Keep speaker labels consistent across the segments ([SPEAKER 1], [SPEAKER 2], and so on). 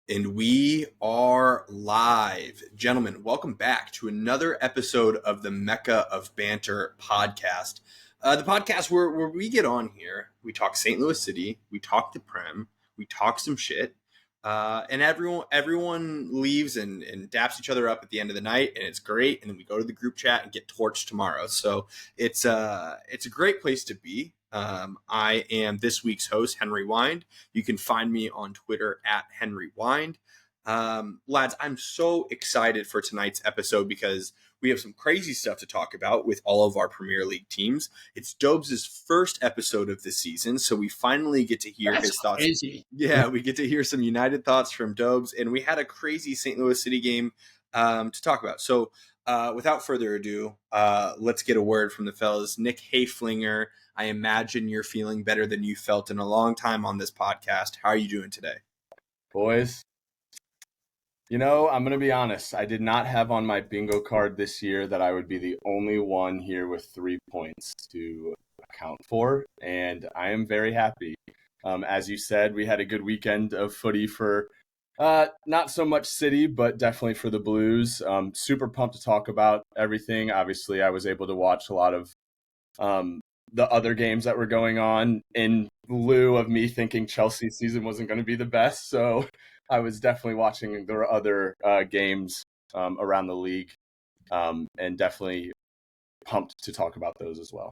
[SPEAKER 1] And we are live. Gentlemen, welcome back to another episode of the Mecca of Banter podcast. The podcast where we get on here, we talk St. Louis City, we talk the Prem, we talk some shit, and everyone leaves and daps each other up at the end of the night, and it's great. And then we go to the group chat and get torched tomorrow. So it's a great place to be. I am this week's host, Henry Wind. You can find me on Twitter at Henry Wind. Lads, I'm so excited for tonight's episode because we have some crazy stuff to talk about with all of our Premier League teams. It's Dobes' first episode of the season, so we finally get to hear his thoughts.
[SPEAKER 2] Crazy.
[SPEAKER 1] Yeah, we get to hear some United thoughts from Dobes, and we had a crazy St. Louis City game to talk about. So without further ado, let's get a word from the fellas. Nick Hayflinger, I imagine you're feeling better than you felt in a long time on this podcast. How are you doing today?
[SPEAKER 3] Boys, I'm going to be honest. I did not have on my bingo card this year that I would be the only one here with 3 points to account for, and I am very happy. As you said, we had a good weekend of footy for not so much City, but definitely for the Blues. Super pumped to talk about everything. Obviously, I was able to watch a lot of the other games that were going on in lieu of me thinking Chelsea's season wasn't going to be the best. So I was definitely watching the other games around the league and definitely pumped to talk about those as well.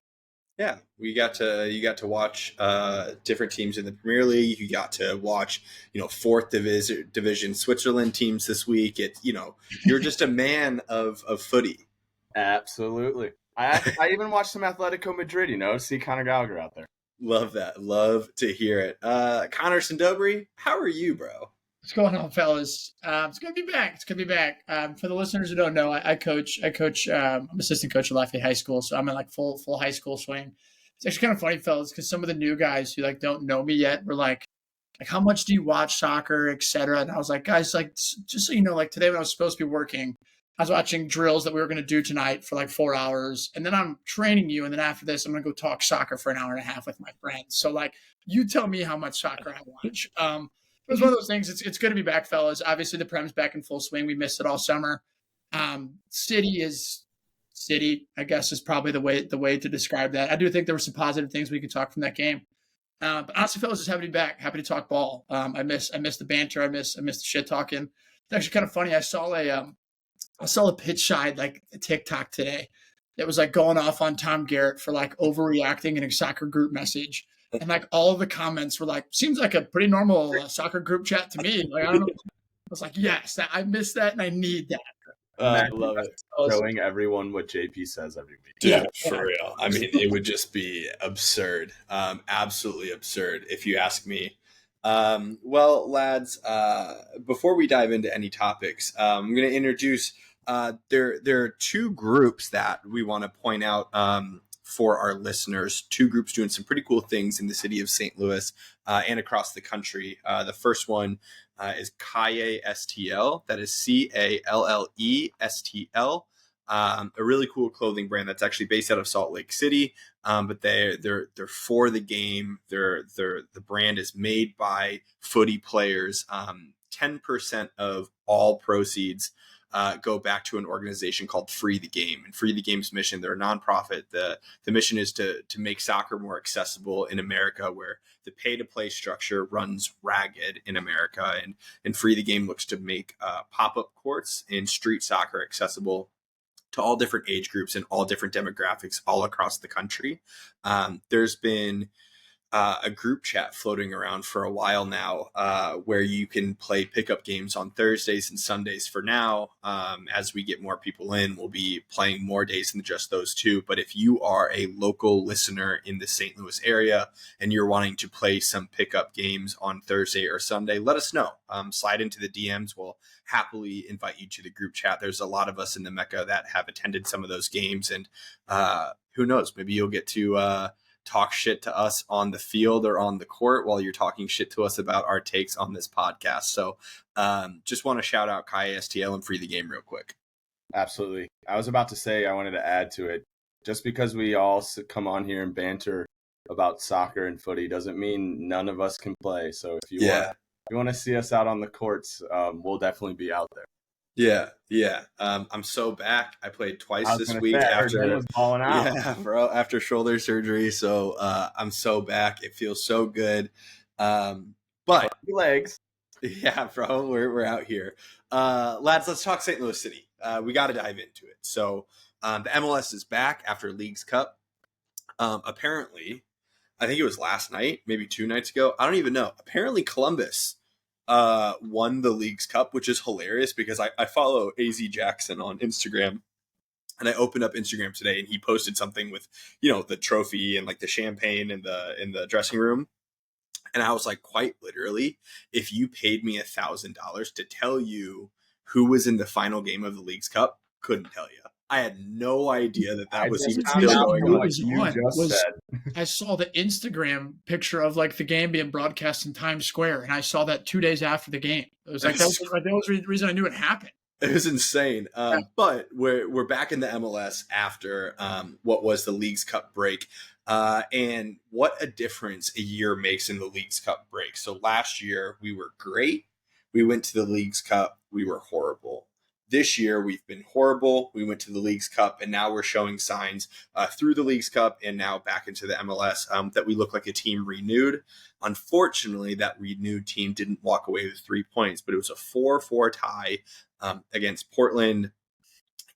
[SPEAKER 1] Yeah, you got to watch different teams in the Premier League. You got to watch, fourth division Switzerland teams this week. You're just a man of footy.
[SPEAKER 3] Absolutely. I even watched some Atletico Madrid, see Conor Gallagher out there.
[SPEAKER 1] Love that. Love to hear it. Connor Sindobri, how are you, bro?
[SPEAKER 2] What's going on, fellas? It's good to be back. For the listeners who don't know, I coach. I'm assistant coach at Lafayette High School, so I'm in like full high school swing. It's actually kind of funny, fellas, because some of the new guys who don't know me yet were like, how much do you watch soccer, etc. And I was like, guys, just so you know, today when I was supposed to be working, I was watching drills that we were going to do tonight for 4 hours. And then I'm training you. And then after this, I'm going to go talk soccer for an hour and a half with my friends. So you tell me how much soccer I watch. It was one of those things. It's good to be back, fellas. Obviously, the Prem's back in full swing. We missed it all summer. City, I guess, is probably the way to describe that. I do think there were some positive things we could talk from that game. But honestly, fellas, just happy to be back. Happy to talk ball. I miss the banter. I miss the shit talking. It's actually kind of funny. I saw a pitch side TikTok today that was going off on Tom Garrett for overreacting in a soccer group message. And all of the comments were seems like a pretty normal soccer group chat to me. I don't know. I was like, yes, I miss that and I need that.
[SPEAKER 3] I love it. Showing everyone what JP says every week.
[SPEAKER 1] Yeah, for real. I mean, it would just be absurd. Absolutely absurd, if you ask me. Well, lads, before we dive into any topics, I'm going to introduce there are two groups that we want to point out for our listeners. Two groups doing some pretty cool things in the city of St. Louis and across the country. The first one is Calle STL. That is CALLESTL. A really cool clothing brand that's actually based out of Salt Lake City, but they're for the game. The brand is made by footy players. 10% of all proceeds go back to an organization called Free the Game. And Free the Game's mission, they're a nonprofit. The mission is to make soccer more accessible in America, where the pay-to-play structure runs ragged in America. And Free the Game looks to make pop-up courts in street soccer accessible to all different age groups and all different demographics all across the country. There's been a group chat floating around for a while now where you can play pickup games on Thursdays and Sundays for now. As we get more people in, we'll be playing more days than just those two. But if you are a local listener in the St. Louis area and you're wanting to play some pickup games on Thursday or Sunday, let us know. Slide into the DMs. We'll happily invite you to the group chat. There's a lot of us in the Mecca that have attended some of those games. And who knows, maybe you'll get to talk shit to us on the field or on the court while you're talking shit to us about our takes on this podcast. So just want to shout out Kai STL and Free the Game real quick.
[SPEAKER 3] Absolutely. I was about to say, I wanted to add to it, just because we all come on here and banter about soccer and footy doesn't mean none of us can play. So if you want to see us out on the courts, we'll definitely be out there.
[SPEAKER 1] Yeah. I'm so back. I played twice this week after
[SPEAKER 3] was balling out.
[SPEAKER 1] Yeah, bro, after shoulder surgery. So I'm so back. It feels so good. But
[SPEAKER 3] legs.
[SPEAKER 1] Yeah, bro, we're out here. Lads, let's talk St. Louis City. We got to dive into it. So the MLS is back after Leagues Cup. Apparently, I think it was last night, maybe 2 nights ago. I don't even know. Apparently, Columbus won the Leagues Cup, which is hilarious because I follow AZ Jackson on Instagram. And I opened up Instagram today, and he posted something with, the trophy and like the champagne in the dressing room. And I was like, quite literally, if you paid me $1,000 to tell you who was in the final game of the Leagues Cup, couldn't tell you. I had no idea that was even still going on.
[SPEAKER 2] I saw the Instagram picture of like the game being broadcast in Times Square, and I saw that 2 days after the game. It was like that was the reason I knew it happened.
[SPEAKER 1] It was insane. But we're back in the MLS after what was the Leagues Cup break. And what a difference a year makes in the Leagues Cup break. So last year we were great. We went to the Leagues Cup. We were horrible. This year we've been horrible. We went to the Leagues Cup, and now we're showing signs through the Leagues Cup and now back into the MLS that we look like a team renewed. Unfortunately, that renewed team didn't walk away with 3 points, but it was a 4-4 tie against Portland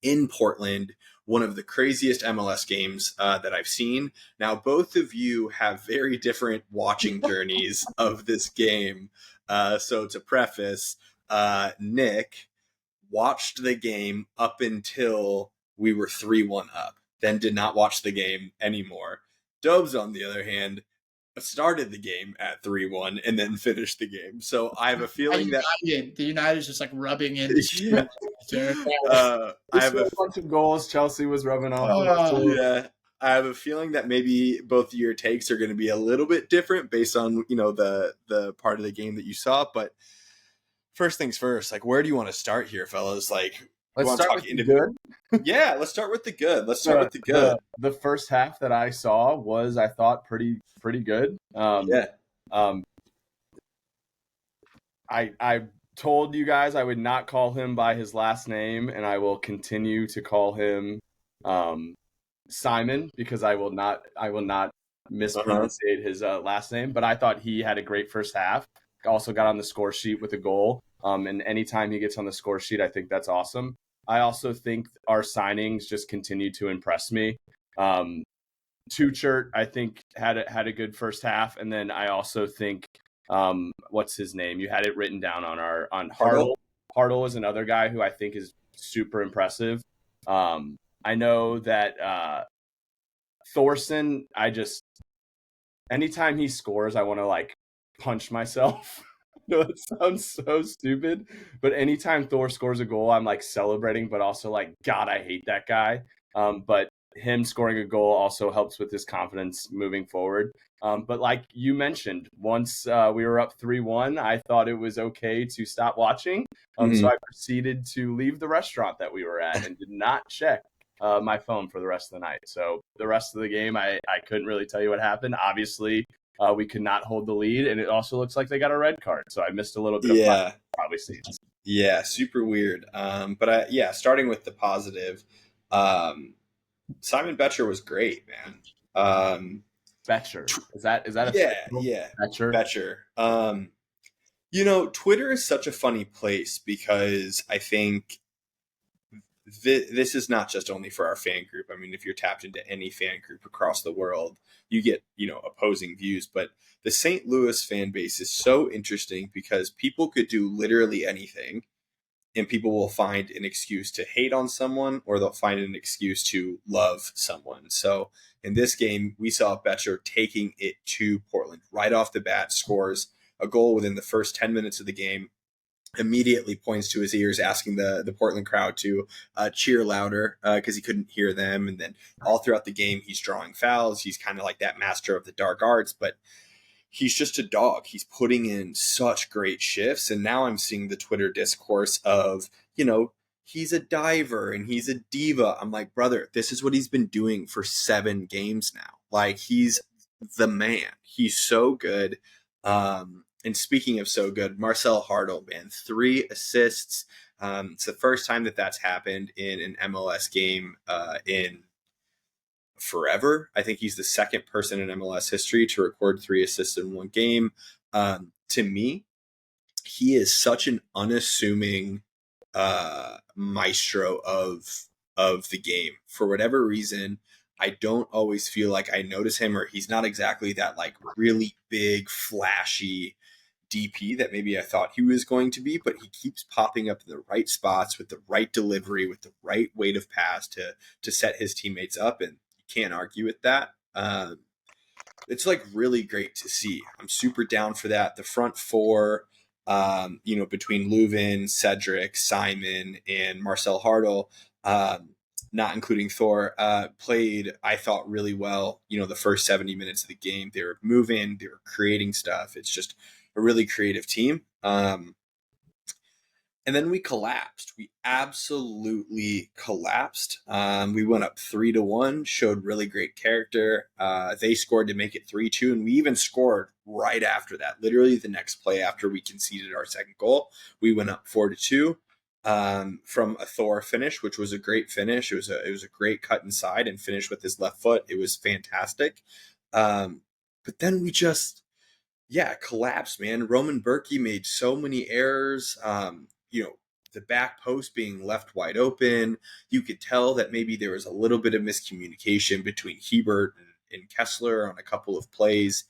[SPEAKER 1] in Portland. One of the craziest MLS games that I've seen. Now, both of you have very different watching journeys of this game. So to preface, Nick watched the game up until we were 3-1 up, then did not watch the game anymore. Dobes, on the other hand, started the game at 3-1 and then finished the game. So I have a feeling that
[SPEAKER 2] the United is just like rubbing in.
[SPEAKER 3] I have a bunch of goals. Chelsea was rubbing off.
[SPEAKER 1] Yeah, I have a feeling that maybe both of your takes are going to be a little bit different based on the part of the game that you saw. But first things first, like, where do you want to start here, fellas? Like,
[SPEAKER 3] let's start with the good.
[SPEAKER 1] Yeah, let's start with the good.
[SPEAKER 3] The first half that I saw was, I thought, pretty good. I told you guys I would not call him by his last name, and I will continue to call him Simon, because I will not mispronounce his last name. But I thought he had a great first half. Also got on the score sheet with a goal. And anytime he gets on the score sheet, I think that's awesome. I also think our signings just continue to impress me. Tuchert, I think, had a good first half, and then I also think, what's his name? You had it written down on Hartle. Hartle is another guy who I think is super impressive. I know that Thorson, anytime he scores, I want to like punch myself. No, it sounds so stupid, but anytime Thor scores a goal, I'm like celebrating, but also like, God, I hate that guy. But him scoring a goal also helps with his confidence moving forward. But like you mentioned, once we were up 3-1, I thought it was okay to stop watching. So I proceeded to leave the restaurant that we were at and did not check my phone for the rest of the night. So the rest of the game, I couldn't really tell you what happened. Obviously, we could not hold the lead, and it also looks like they got a red card. So I missed a little bit of probably seasons.
[SPEAKER 1] Yeah, super weird. But starting with the positive, Simon Becher was great, man.
[SPEAKER 3] Becher. Is that a
[SPEAKER 1] Becher. Twitter is such a funny place because I think this is not just only for our fan group. I mean, if you're tapped into any fan group across the world, you get, opposing views. But the St. Louis fan base is so interesting because people could do literally anything, and people will find an excuse to hate on someone, or they'll find an excuse to love someone. So in this game, we saw Becher taking it to Portland right off the bat, scores a goal within the first 10 minutes of the game, immediately points to his ears, asking the Portland crowd to cheer louder because he couldn't hear them. And then all throughout the game, he's drawing fouls. He's kind of like that master of the dark arts, but he's just a dog. He's putting in such great shifts. And now I'm seeing the Twitter discourse of, he's a diver and he's a diva. I'm like, brother, this is what he's been doing for 7 games now. Like, he's the man. He's so good. And speaking of so good, Marcel Hartle, man, 3 assists. It's the first time that that's happened in an MLS game in forever. I think he's the second person in MLS history to record 3 assists in one game. To me, he is such an unassuming maestro of the game. For whatever reason, I don't always feel like I notice him, or he's not exactly that like really big, flashy DP that maybe I thought he was going to be, but he keeps popping up in the right spots with the right delivery, with the right weight of pass to set his teammates up, and you can't argue with that. It's like really great to see. I'm super down for that. The front 4, between Leuven, Cedric, Simon, and Marcel Hartle, not including Thor, played, I thought, really well. The first 70 minutes of the game, they were moving, they were creating stuff. It's just a really creative team. And then we collapsed. We absolutely collapsed. We went up 3-1, showed really great character. They scored to make it 3-2, and we even scored right after that. Literally the next play after we conceded our second goal, we went up 4-2 from a Thor finish, which was a great finish. It was a great cut inside and finish with his left foot. It was fantastic. But then we just collapsed, man. Roman Berkey made so many errors. The back post being left wide open. You could tell that maybe there was a little bit of miscommunication between Hebert and Kessler on a couple of plays.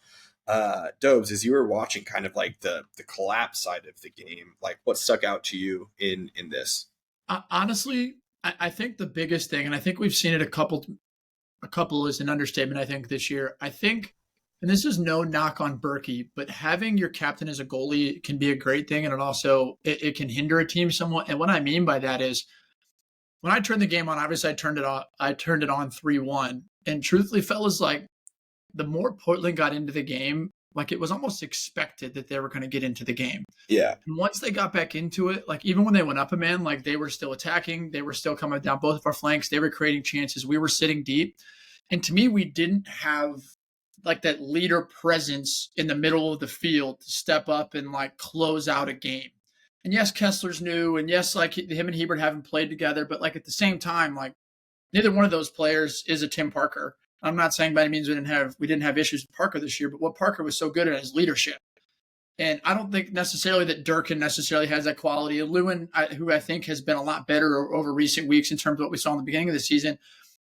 [SPEAKER 1] Dobes, as you were watching kind of like the collapse side of the game, like what stuck out to you in this?
[SPEAKER 2] Honestly, I think the biggest thing, and I think we've seen it a couple is an understatement, I think, this year. I think, and this is no knock on Berkey, but having your captain as a goalie can be a great thing, and it can hinder a team somewhat. And what I mean by that is, when I turned the game on, obviously I turned it on 3-1. And truthfully, fellas, like the more Portland got into the game, like it was almost expected that they were going to get into the game.
[SPEAKER 1] Yeah.
[SPEAKER 2] And once they got back into it, like even when they went up a man, like they were still attacking, they were still coming down both of our flanks, they were creating chances, we were sitting deep. And to me, we didn't have like that leader presence in the middle of the field to step up and like close out a game. And yes, Kessler's new, and yes, like him and Hebert haven't played together, but like at the same time, like neither one of those players is a Tim Parker. I'm not saying by any means we didn't have issues with Parker this year, but what Parker was so good at is leadership. And I don't think necessarily that Durkin necessarily has that quality. Lewin, who I think has been a lot better over recent weeks in terms of what we saw in the beginning of the season,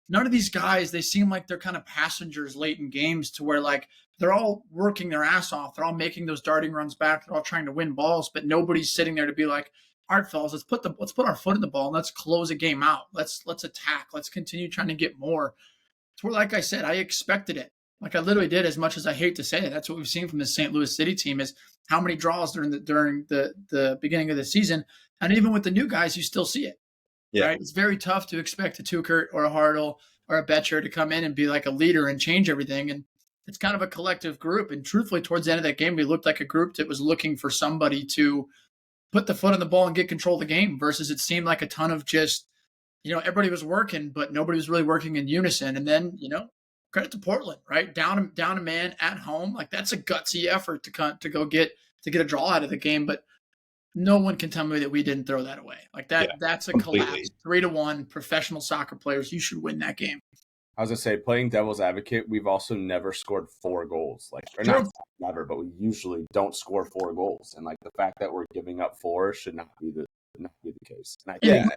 [SPEAKER 2] none of these guys, they seem like they're kind of passengers late in games to where like they're all working their ass off. They're all making those darting runs back. They're all trying to win balls, but nobody's sitting there to be like, all right, fellas, let's put our foot in the ball and let's close a game out. Let's attack. Let's continue trying to get more. It's where, like I said, I expected it. Like I literally did, as much as I hate to say it. That's what we've seen from the St. Louis City team is how many draws during the beginning of the season. And even with the new guys, you still see it. Yeah. Right? It's very tough to expect a Tukert or a Hartle or a Becher to come in and be like a leader and change everything. And it's kind of a collective group. And truthfully, towards the end of that game, we looked like a group that was looking for somebody to put the foot on the ball and get control of the game versus it seemed like a ton of just, everybody was working, but nobody was really working in unison. And then, credit to Portland, right? Down a man at home. Like that's a gutsy effort to go get a draw out of the game. But no one can tell me that we didn't throw that away. Like that's a collapse. 3-1, professional soccer players. You should win that game.
[SPEAKER 3] I was gonna say, playing devil's advocate, we've also never scored 4 goals. Not never, but we usually don't score 4 goals. And like the fact that we're giving up 4 should not be the case. And I think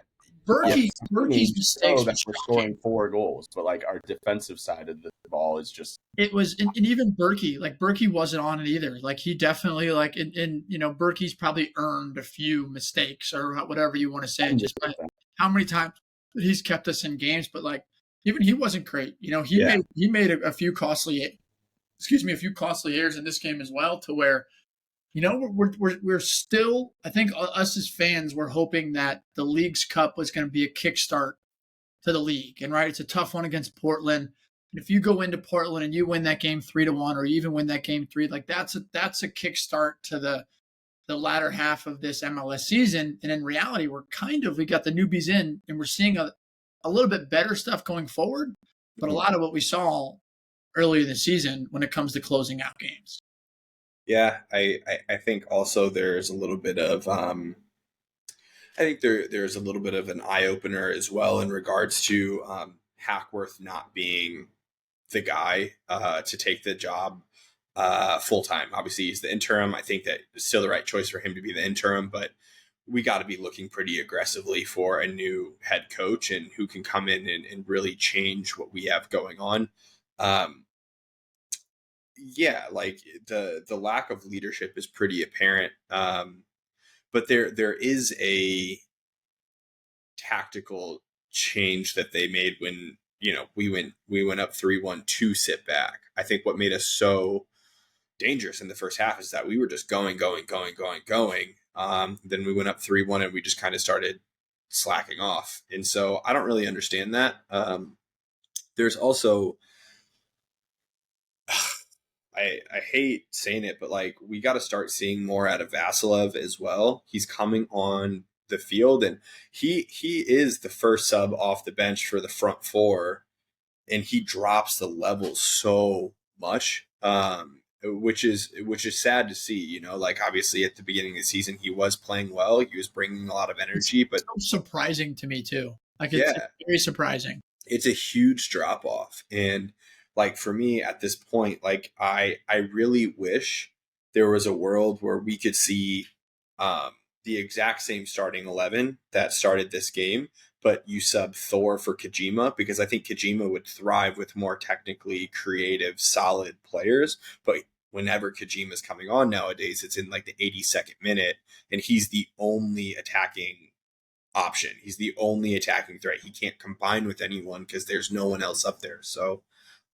[SPEAKER 3] Berkey's mistakes that we're scoring 4 goals, but like our defensive side of the ball is just
[SPEAKER 2] and even Berkey wasn't on it either. Like he definitely Berkey's probably earned a few mistakes or whatever you want to say, just by how many times he's kept us in games, but like even he wasn't great. He made a few costly errors in this game as well, to where we're still, I think us as fans were hoping that the League's Cup was going to be a kickstart to the league. And right, it's a tough one against Portland. And if you go into Portland and you win that game 3-1, or you even win that game 3, like that's a kickstart to the latter half of this MLS season. And in reality, we got the newbies in, and we're seeing a little bit better stuff going forward, but a lot of what we saw earlier this season when it comes to closing out games.
[SPEAKER 1] Yeah, I think also there's a little bit of I think there's a little bit of an eye opener as well in regards to Hackworth not being the guy to take the job full time. Obviously, he's the interim. I think that it's still the right choice for him to be the interim, but we got to be looking pretty aggressively for a new head coach and who can come in and really change what we have going on. Um, yeah, like the lack of leadership is pretty apparent. But there is a tactical change that they made when we went up 3-1 to sit back. I think what made us so dangerous in the first half is that we were just going. Then we went up 3-1 and we just kind of started slacking off. And so I don't really understand that. There's also I hate saying it, but like we got to start seeing more out of Vasilov as well. He's coming on the field, and he is the first sub off the bench for the front four, and he drops the level so much, which is sad to see. Like obviously at the beginning of the season he was playing well, he was bringing a lot of
[SPEAKER 2] It's
[SPEAKER 1] energy, but
[SPEAKER 2] so surprising to me too. Like it's
[SPEAKER 1] yeah,
[SPEAKER 2] very surprising.
[SPEAKER 1] it's a huge drop off. And like for me at this point, like I really wish there was a world where we could see um the exact same starting 11 that started this game, but you sub Thor for Kojima, because I think Kojima would thrive with more technically creative solid players. But whenever Kojima's coming on nowadays, it's in like the 82nd minute and he's the only attacking option. He's the only attacking threat. He can't combine with anyone because there's no one else up there. So,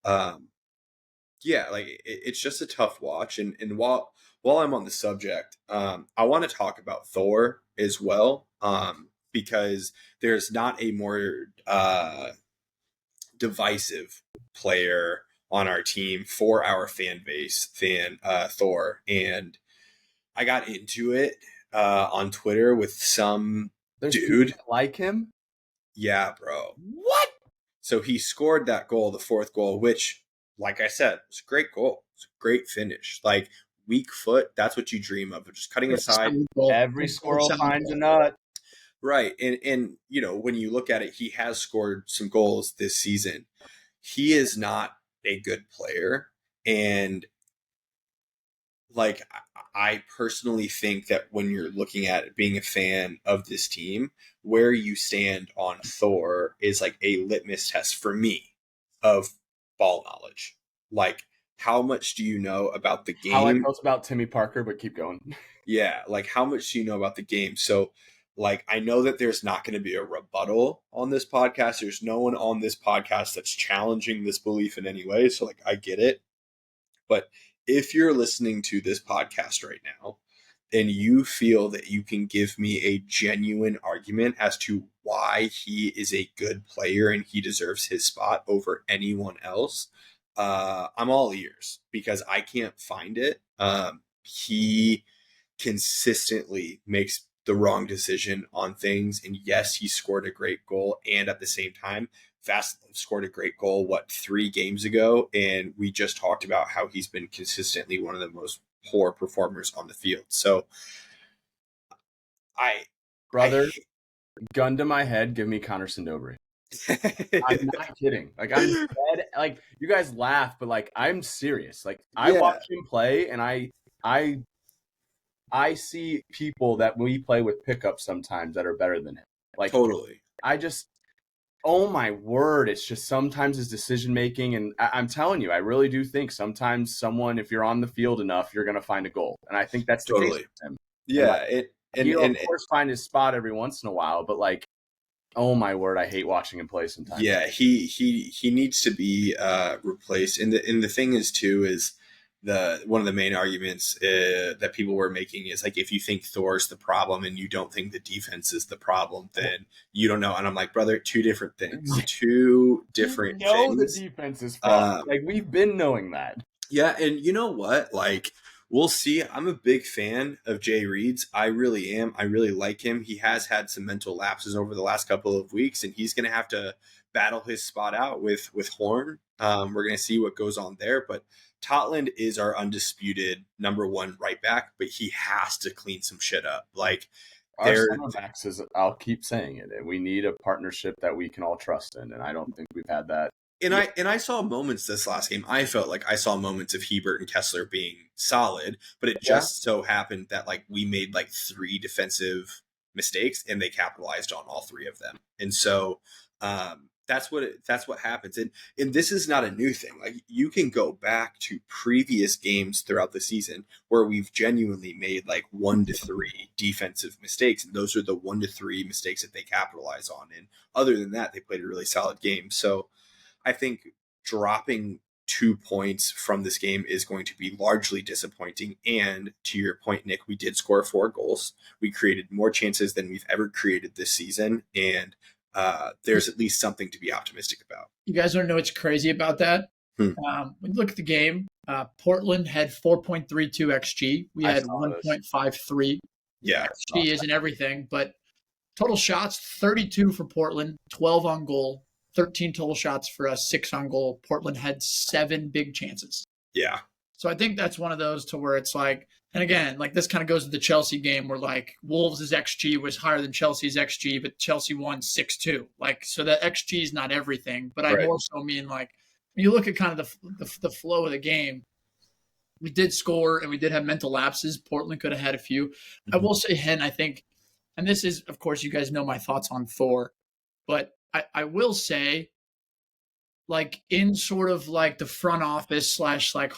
[SPEAKER 1] um, yeah, like it's just a tough watch. And while I'm on the subject, I want to talk about Thor as well, because there's not a more divisive player on our team for our fan base than Thor. And I got into it on Twitter with some
[SPEAKER 3] There's people
[SPEAKER 1] dude.
[SPEAKER 3] that like him.
[SPEAKER 1] Yeah, bro.
[SPEAKER 3] What?
[SPEAKER 1] So he scored that goal, the fourth goal, which, like I said, it's a great goal. It's a great finish. Like weak foot, that's what you dream of just cutting
[SPEAKER 2] It's a
[SPEAKER 1] aside.
[SPEAKER 2] solid goal.
[SPEAKER 3] Every
[SPEAKER 2] It's a
[SPEAKER 3] squirrel
[SPEAKER 2] solid
[SPEAKER 3] finds a
[SPEAKER 2] goal.
[SPEAKER 3] nut.
[SPEAKER 1] Right. And when you look at it, he has scored some goals this season. He is not a good player. And like I personally think that when you're looking at being a fan of this team, where you stand on Thor is like a litmus test for me of ball knowledge. Like, how much do you know about the
[SPEAKER 3] How I
[SPEAKER 1] game?
[SPEAKER 3] felt about Timmy Parker, but keep going.
[SPEAKER 1] Yeah, like how much do you know about the game? So, like, I know that there's not going to be a rebuttal on this podcast. There's no one on this podcast that's challenging this belief in any way. So, like, I get it. But if you're listening to this podcast right now and you feel that you can give me a genuine argument as to why he is a good player and he deserves his spot over anyone else, I'm all ears because I can't find it. He consistently makes the wrong decision on things. And yes, he scored a great goal. And at the same time, Fast scored a great goal, 3 games ago? And we just talked about how he's been consistently one of the most poor performers on the field. So I,
[SPEAKER 3] Brother, gun to my head, give me Connor Sindobri. I'm not kidding. Like I'm dead. Like you guys laugh, but like I'm serious. Like I watch him play, and I see people that we play with pickups sometimes that are better than him. Like
[SPEAKER 1] totally.
[SPEAKER 3] I just, oh my word, it's just sometimes his decision making, and I'm telling you, I really do think sometimes someone, if you're on the field enough, you're gonna find a goal, and I think that's the case with him.
[SPEAKER 1] Yeah,
[SPEAKER 3] He'll of course find his spot every once in a while, but like, oh my word, I hate watching him play sometimes.
[SPEAKER 1] Yeah, he needs to be replaced. And the thing is too is the one of the main arguments that people were making is like, if you think Thor's the problem and you don't think the defense is the problem, then you don't know. And I'm like, brother, two different things. Two different things.
[SPEAKER 3] The defense is problem. Like we've been knowing that.
[SPEAKER 1] Yeah, and you know what? Like, we'll see. I'm a big fan of Jay Reed's. I really am. I really like him. He has had some mental lapses over the last couple of weeks, and he's going to have to battle his spot out with Horn. We're going to see what goes on there. But Totland is our undisputed number one right back, but he has to clean some shit up. Like
[SPEAKER 3] Our
[SPEAKER 1] there,
[SPEAKER 3] center backs is, I'll keep saying it, and we need a partnership that we can all trust in, and I don't think we've had that.
[SPEAKER 1] I saw moments this last game. I felt like I saw moments of Hebert and Kessler being solid, but it just so happened that like we made like 3 defensive mistakes and they capitalized on all 3 of them. And so that's what happens. And this is not a new thing. Like you can go back to previous games throughout the season where we've genuinely made like 1 to 3 defensive mistakes, and those are the 1 to 3 mistakes that they capitalize on. And other than that, they played a really solid game. So I think dropping 2 points from this game is going to be largely disappointing. And to your point, Nick, we did score 4 goals. We created more chances than we've ever created this season. And there's at least something to be optimistic about.
[SPEAKER 2] You guys want to know what's crazy about that? When you look at the game, Portland had 4.32 XG. We had 1.53.
[SPEAKER 1] Yeah.
[SPEAKER 2] XG isn't everything, but total shots, 32 for Portland, 12 on goal. 13 total shots for us, 6 on goal. Portland had 7 big chances.
[SPEAKER 1] Yeah.
[SPEAKER 2] So I think that's one of those to where it's like, and again, like this kind of goes to the Chelsea game where like Wolves' XG was higher than Chelsea's XG, but Chelsea won 6-2. Like, so the XG is not everything, but I more so mean like, when you look at kind of the flow of the game, we did score and we did have mental lapses. Portland could have had a few. Mm-hmm. I will say, Hen, I think, and this is, of course, you guys know my thoughts on Thor, but I will say, like in sort of like the front office / like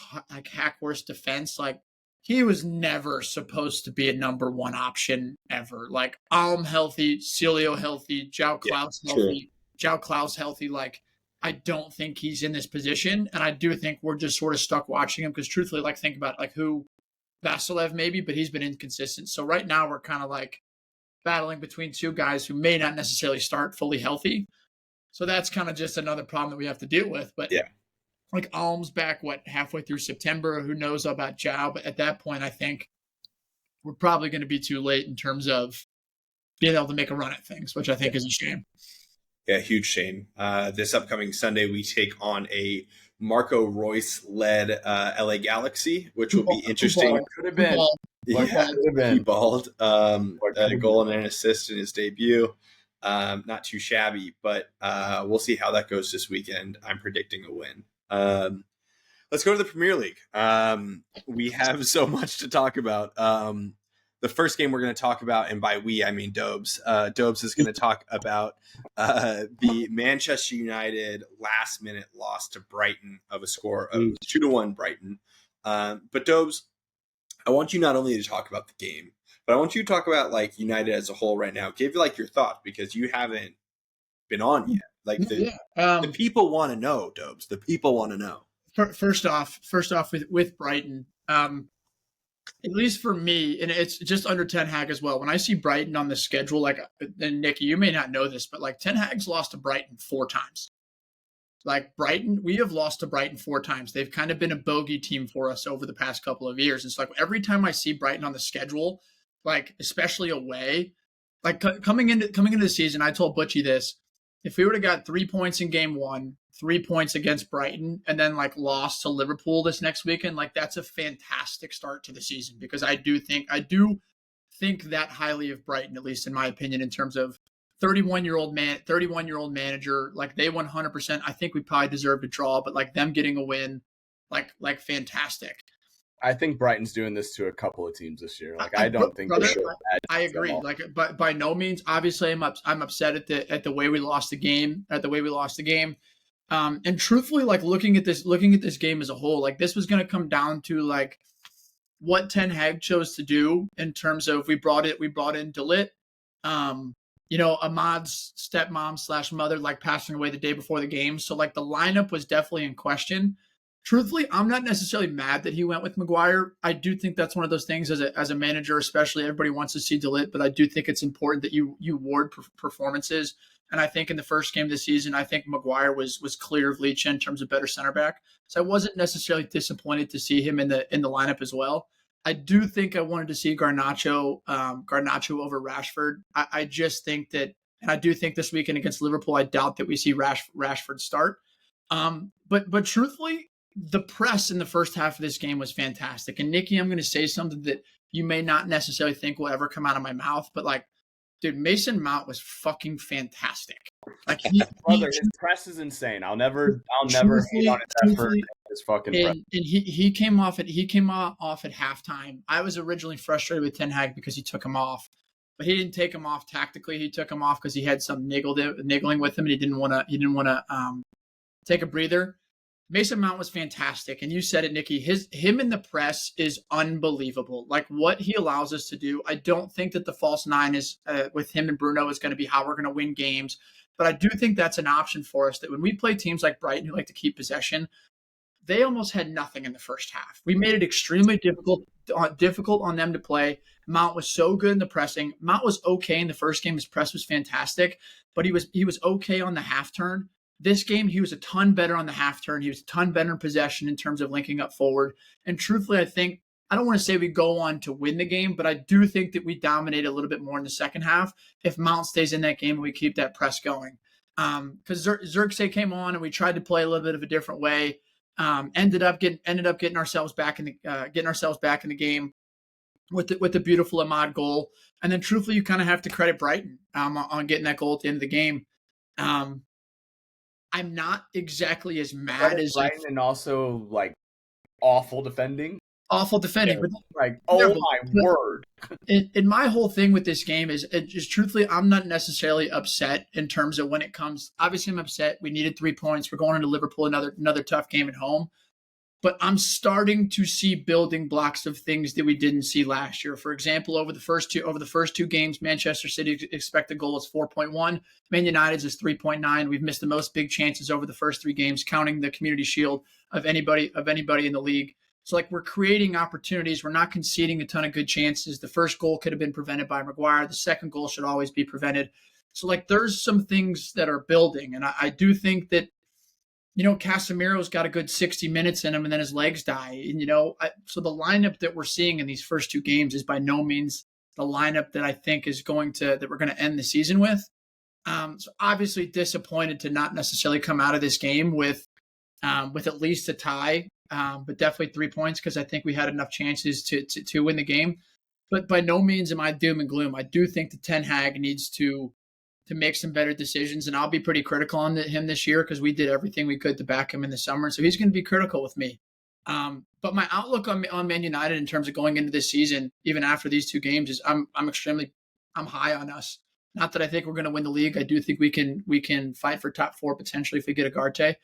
[SPEAKER 2] Hackworth's defense, like he was never supposed to be a number 1 option ever. Like Alm healthy, Celio healthy, João Klaus healthy, João Klaus healthy. Like I don't think he's in this position, and I do think we're just sort of stuck watching him because truthfully, like think about it, like who Vasilev maybe, but he's been inconsistent. So right now we're kind of like battling between 2 guys who may not necessarily start fully healthy. So that's kind of just another problem that we have to deal with. But like Alm's back, halfway through September, who knows about João? But at that point, I think we're probably going to be too late in terms of being able to make a run at things, which I think is a shame.
[SPEAKER 1] Yeah, huge shame. This upcoming Sunday, we take on a Marco Royce-led LA Galaxy, which will be interesting.
[SPEAKER 3] Could have been.
[SPEAKER 1] He balled. A goal and an assist in his debut. Not too shabby, but we'll see how that goes this weekend. I'm predicting a win. Let's go to the Premier League. We have so much to talk about. The first game we're going to talk about, and by we, I mean Dobes. Dobes is going to talk about the Manchester United last-minute loss to Brighton of a score of 2-1 Brighton. But Dobes, I want you not only to talk about the game, but I want you to talk about like United as a whole right now. Give like your thoughts because you haven't been on yet. Like the people want to know, Dobes. The people want to know.
[SPEAKER 2] First off, with Brighton, at least for me, and it's just under Ten Hag as well. When I see Brighton on the schedule, like, and Nicky, you may not know this, but like Ten Hag's lost to Brighton 4 times. Like Brighton, we have lost to Brighton 4 times. They've kind of been a bogey team for us over the past couple of years. And so like every time I see Brighton on the schedule, like especially away, like coming into the season, I told Butchie this: if we would have got 3 points in game 1, 3 points against Brighton, and then like lost to Liverpool this next weekend, like that's a fantastic start to the season because I do think that highly of Brighton, at least in my opinion, in terms of 31-year-old manager. Like they 100%. I think we probably deserved a draw, but like them getting a win, like fantastic.
[SPEAKER 3] I think Brighton's doing this to a couple of teams this year. Like I don't think
[SPEAKER 2] I agree. Like, but by no means, obviously, I'm upset at the way we lost the game. And truthfully, like looking at this game as a whole, like this was going to come down to like what Ten Hag chose to do in terms of we brought in De Ligt. Ahmad's stepmom / mother like passing away the day before the game, so like the lineup was definitely in question. Truthfully, I'm not necessarily mad that he went with Maguire. I do think that's one of those things as a manager, especially everybody wants to see De Ligt, but I do think it's important that you award performances. And I think in the first game of the season, I think Maguire was clear of Leach in terms of better center back. So I wasn't necessarily disappointed to see him in the lineup as well. I do think I wanted to see Garnacho over Rashford. I just think that, and I do think this weekend against Liverpool, I doubt that we see Rashford start. But truthfully, the press in the first half of this game was fantastic. And Nikki, I'm going to say something that you may not necessarily think will ever come out of my mouth, but like, dude, Mason Mount was fucking fantastic. Like
[SPEAKER 3] Brother, his press is insane. I'll never hate on his effort. His fucking press.
[SPEAKER 2] And he came off at halftime. I was originally frustrated with Ten Hag because he took him off, but he didn't take him off tactically. He took him off because he had some niggling with him, and he didn't want to take a breather. Mason Mount was fantastic, and you said it, Nikki. Him in the press is unbelievable. Like what he allows us to do. I don't think that the false nine is with him and Bruno is going to be how we're going to win games, but I do think that's an option for us. That when we play teams like Brighton who like to keep possession, they almost had nothing in the first half. We made it extremely difficult on them to play. Mount was so good in the pressing. Mount was okay in the first game. His press was fantastic, but he was okay on the half turn. This game, he was a ton better on the half turn. He was a ton better in possession in terms of linking up forward. And truthfully, I don't want to say we go on to win the game, but I do think that we dominate a little bit more in the second half if Mount stays in that game and we keep that press going. Because Xerxes came on and we tried to play a little bit of a different way. Ended up getting ourselves back in the game with the beautiful Ahmad goal. And then truthfully, you kind of have to credit Brighton on getting that goal at the end of the game. I'm not exactly as mad as
[SPEAKER 3] Brighton, and also like awful defending.
[SPEAKER 2] Awful defending,
[SPEAKER 3] but like, oh my word!
[SPEAKER 2] And my whole thing with this game is truthfully, I'm not necessarily upset in terms of when it comes. Obviously, I'm upset. We needed 3 points. We're going into Liverpool, another tough game at home. But I'm starting to see building blocks of things that we didn't see last year. For example, over the first two games, Manchester City's expected goal is 4.1. Man United's is 3.9. We've missed the most big chances over the first 3 games, counting the Community Shield of anybody in the league. So like we're creating opportunities. We're not conceding a ton of good chances. The first goal could have been prevented by Maguire. The second goal should always be prevented. So like there's some things that are building. And I do think that, Casemiro's got a good 60 minutes in him and then his legs die. And, so the lineup that we're seeing in these first 2 games is by no means the lineup that I think is that we're going to end the season with. So obviously disappointed to not necessarily come out of this game with at least a tie, but definitely 3 points because I think we had enough chances to win the game. But by no means am I doom and gloom. I do think that Ten Hag needs to make some better decisions, and I'll be pretty critical on him this year because we did everything we could to back him in the summer. So he's going to be critical with me. But my outlook on Man United in terms of going into this season, even after these 2 games, is I'm high on us. Not that I think we're going to win the league. I do think we can fight for top 4 potentially if we get Ugarte.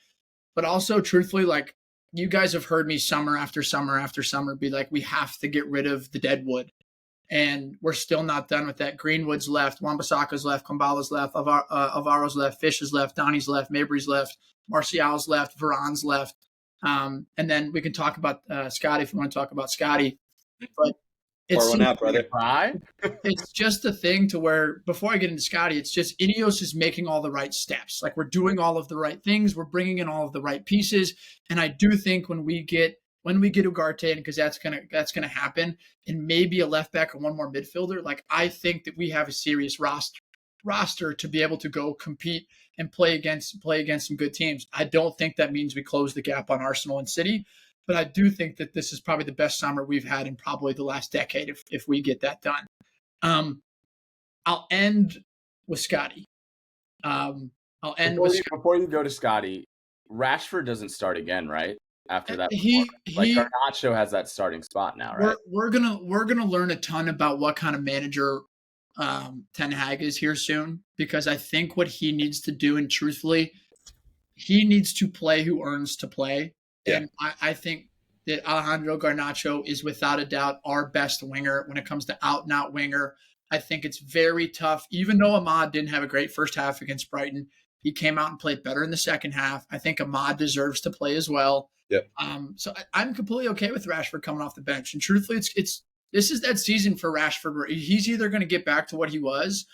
[SPEAKER 2] But also, truthfully, like you guys have heard me summer after summer after summer be like, we have to get rid of the dead wood. And we're still not done with that. Greenwood's left, Wan-Bissaka's left, Kumbala's left, Alvaro's left, Fish is left, Donny's left, Mabry's left, Martial's left, Varane's left. And then we can talk about Scotty if you want to talk about Scotty. But it's just a thing to where, before I get into Scotty, it's just Ineos is making all the right steps. Like we're doing all of the right things. We're bringing in all of the right pieces. And I do think when we get Ugarte, because that's gonna happen, and maybe a left back or one more midfielder, like I think that we have a serious roster to be able to go compete and play against some good teams. I don't think that means we close the gap on Arsenal and City, but I do think that this is probably the best summer we've had in probably the last decade if we get that done. I'll end with Scotty.
[SPEAKER 3] Before you go to Scotty, Rashford doesn't start again, right? After that, Garnacho has that starting spot now, right?
[SPEAKER 2] We're gonna learn a ton about what kind of manager Ten Hag is here soon, because I think what he needs to do, and truthfully, he needs to play who earns to play. Yeah. And I think that Alejandro Garnacho is without a doubt our best winger when it comes to out and out winger. I think it's very tough, even though Ahmad didn't have a great first half against Brighton. He came out and played better in the second half. I think Ahmad deserves to play as well.
[SPEAKER 1] Yep.
[SPEAKER 2] So I'm completely okay with Rashford coming off the bench. And truthfully, this is that season for Rashford where he's either going to get back to what he was,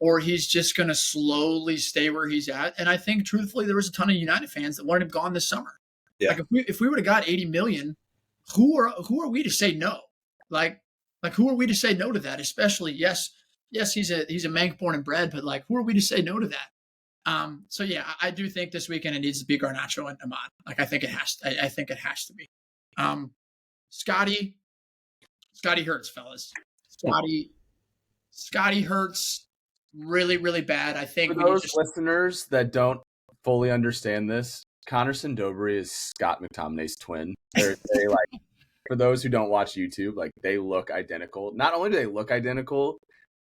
[SPEAKER 2] or he's just going to slowly stay where he's at. And I think, truthfully, there was a ton of United fans that wanted him gone this summer. Yeah. Like if we would have got 80 million, who are we to say no? Like who are we to say no to that? Especially, yes, he's a Manc born and bred, but like, who are we to say no to that? So yeah, I do think this weekend it needs to be Garnacho and Ahmad. Like I think it has. I think it has to be. Scotty hurts, fellas. Scotty hurts really, really bad. I think
[SPEAKER 3] For
[SPEAKER 2] when you
[SPEAKER 3] those
[SPEAKER 2] just
[SPEAKER 3] listeners that don't fully understand this, Connerson Dobry is Scott McTominay's twin. They like, for those who don't watch YouTube, like they look identical. Not only do they look identical,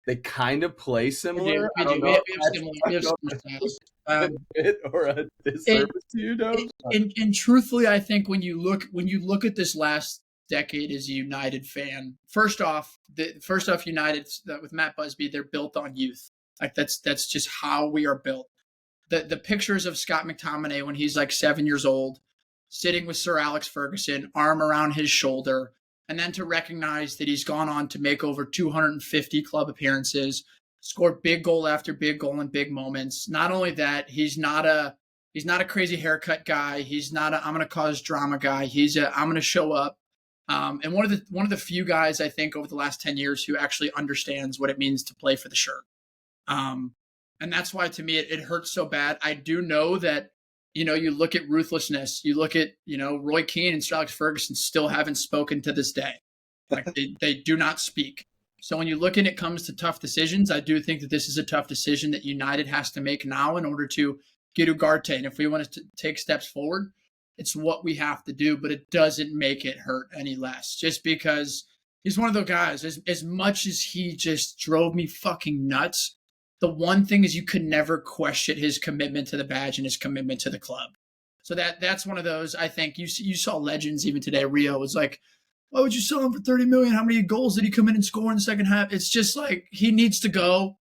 [SPEAKER 3] they kind of play similar. I don't know
[SPEAKER 2] we have similar styles.
[SPEAKER 3] a bit or a disservice to you, Dobes.
[SPEAKER 2] And truthfully, I think when you look at this last decade as a United fan, first off, United with Matt Busby, they're built on youth. Like that's just how we are built. The pictures of Scott McTominay when he's like 7 years old, sitting with Sir Alex Ferguson, arm around his shoulder, and then to recognize that he's gone on to make over 250 club appearances, scored big goal after big goal in big moments. Not only that, he's not a crazy haircut guy. He's not a I'm going to cause drama guy. He's a I'm going to show up. And one of the few guys I think over the last 10 years who actually understands what it means to play for the shirt. And that's why to me it hurts so bad. I do know that, you look at ruthlessness, you look at, Roy Keane and Sir Alex Ferguson still haven't spoken to this day. Like they do not speak. So when you look and it comes to tough decisions, I do think that this is a tough decision that United has to make now in order to get Ugarte. And if we want to take steps forward, it's what we have to do, but it doesn't make it hurt any less. Just because he's one of those guys, as much as he just drove me fucking nuts, the one thing is you could never question his commitment to the badge and his commitment to the club. So that's one of those. I think you saw legends even today. Rio was like, why would you sell him for 30 million? How many goals did he come in and score in the second half? It's just like he needs to go,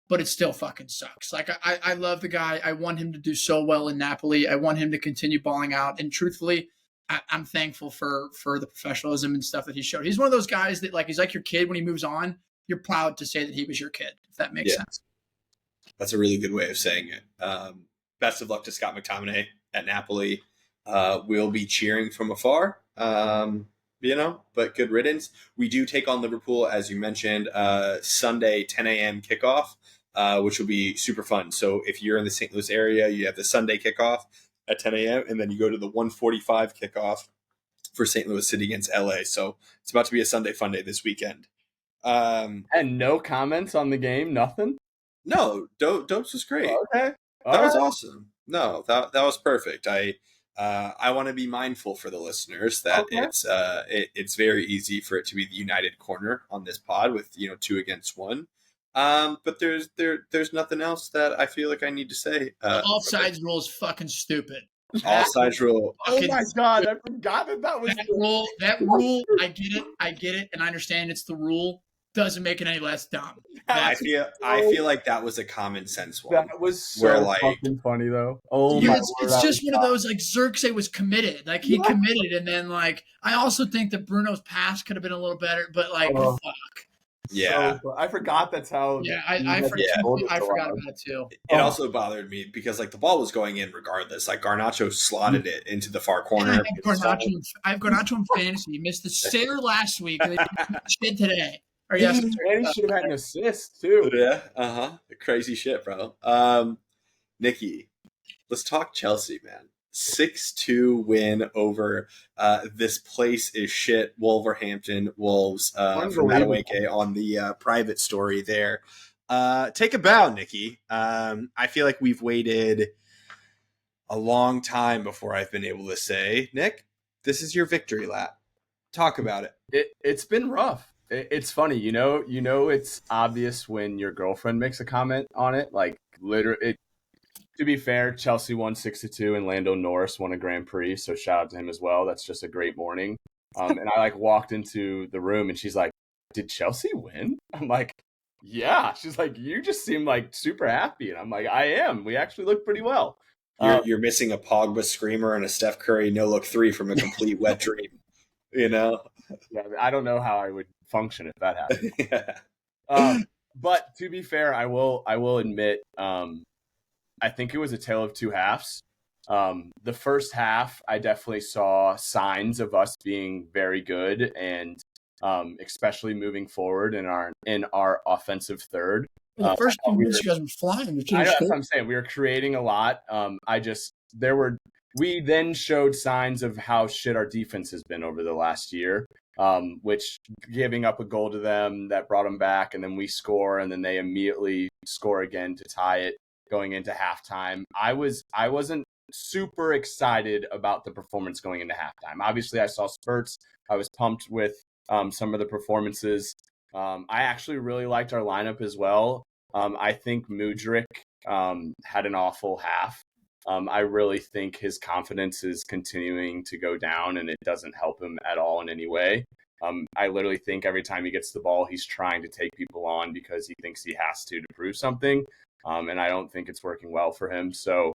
[SPEAKER 2] but it still fucking sucks. Like I love the guy. I want him to do so well in Napoli. I want him to continue balling out. And truthfully, I'm thankful for the professionalism and stuff that he showed. He's one of those guys that he's like your kid when he moves on. You're proud to say that he was your kid, if that makes sense.
[SPEAKER 1] That's a really good way of saying it. Best of luck to Scott McTominay at Napoli. We'll be cheering from afar, but good riddance. We do take on Liverpool, as you mentioned, Sunday, 10 a.m. kickoff, which will be super fun. So if you're in the St. Louis area, you have the Sunday kickoff at 10 a.m., and then you go to the 1:45 kickoff for St. Louis City against LA. So it's about to be a Sunday fun day this weekend.
[SPEAKER 3] And no comments on the game, nothing?
[SPEAKER 1] No, Dopes was great.
[SPEAKER 3] Okay.
[SPEAKER 1] That was awesome. No, that was perfect. I want to be mindful for the listeners that it's very easy for it to be the United corner on this pod with 2 against 1. But there's nothing else that I feel like I need to say.
[SPEAKER 2] The offsides rule is fucking stupid.
[SPEAKER 1] Offsides rule.
[SPEAKER 3] Oh my god, I forgot that was
[SPEAKER 2] that rule. I get it, and I understand it's the rule. Doesn't make it any less dumb.
[SPEAKER 1] I feel like that was a common sense one.
[SPEAKER 3] That was so fucking funny though. Oh my
[SPEAKER 2] it's just one of those Xerxes was committed. Like he committed, and then I also think that Bruno's pass could have been a little better, but fuck.
[SPEAKER 1] Yeah,
[SPEAKER 3] so, I forgot that's how.
[SPEAKER 2] Yeah, I forgot about it too.
[SPEAKER 1] It also bothered me because the ball was going in regardless. Garnacho slotted it into the far corner.
[SPEAKER 2] I have Garnacho in fantasy. He missed the sitter last week, and shit today.
[SPEAKER 3] And he should have had an assist too.
[SPEAKER 1] Yeah, crazy shit, bro. Nikki, let's talk Chelsea, man. 6-2 win over this place is shit. Wolverhampton Wolves from Madueke on the private story there. Take a bow, Nikki. I feel like we've waited a long time before I've been able to say, Nick, this is your victory lap. Talk about it.
[SPEAKER 3] It's been rough. It's funny, it's obvious when your girlfriend makes a comment on it. To be fair, Chelsea won 6-2 and Lando Norris won a Grand Prix. So shout out to him as well. That's just a great morning. And I walked into the room and she's like, did Chelsea win? I'm like, yeah. She's like, you just seem super happy. And I'm like, I am. We actually look pretty well.
[SPEAKER 1] You're missing a Pogba screamer and a Steph Curry no-look 3 from a complete wet dream. Yeah,
[SPEAKER 3] I don't know how I would function if that happened. Yeah. But to be fair, I will admit, I think it was a tale of two halves. The first half, I definitely saw signs of us being very good and especially moving forward in our offensive third.
[SPEAKER 2] The first few
[SPEAKER 3] we
[SPEAKER 2] minutes, you guys were flying.
[SPEAKER 3] I know, that's what I'm saying. We were creating a lot. We then showed signs of how shit our defense has been over the last year, which giving up a goal to them that brought them back, and then we score, and then they immediately score again to tie it going into halftime. I wasn't super excited about the performance going into halftime. Obviously, I saw spurts. I was pumped with some of the performances. I actually really liked our lineup as well. I think Mudryk had an awful half. I really think his confidence is continuing to go down, and it doesn't help him at all in any way. I literally think every time he gets the ball, he's trying to take people on because he thinks he has to prove something. And I don't think it's working well for him. So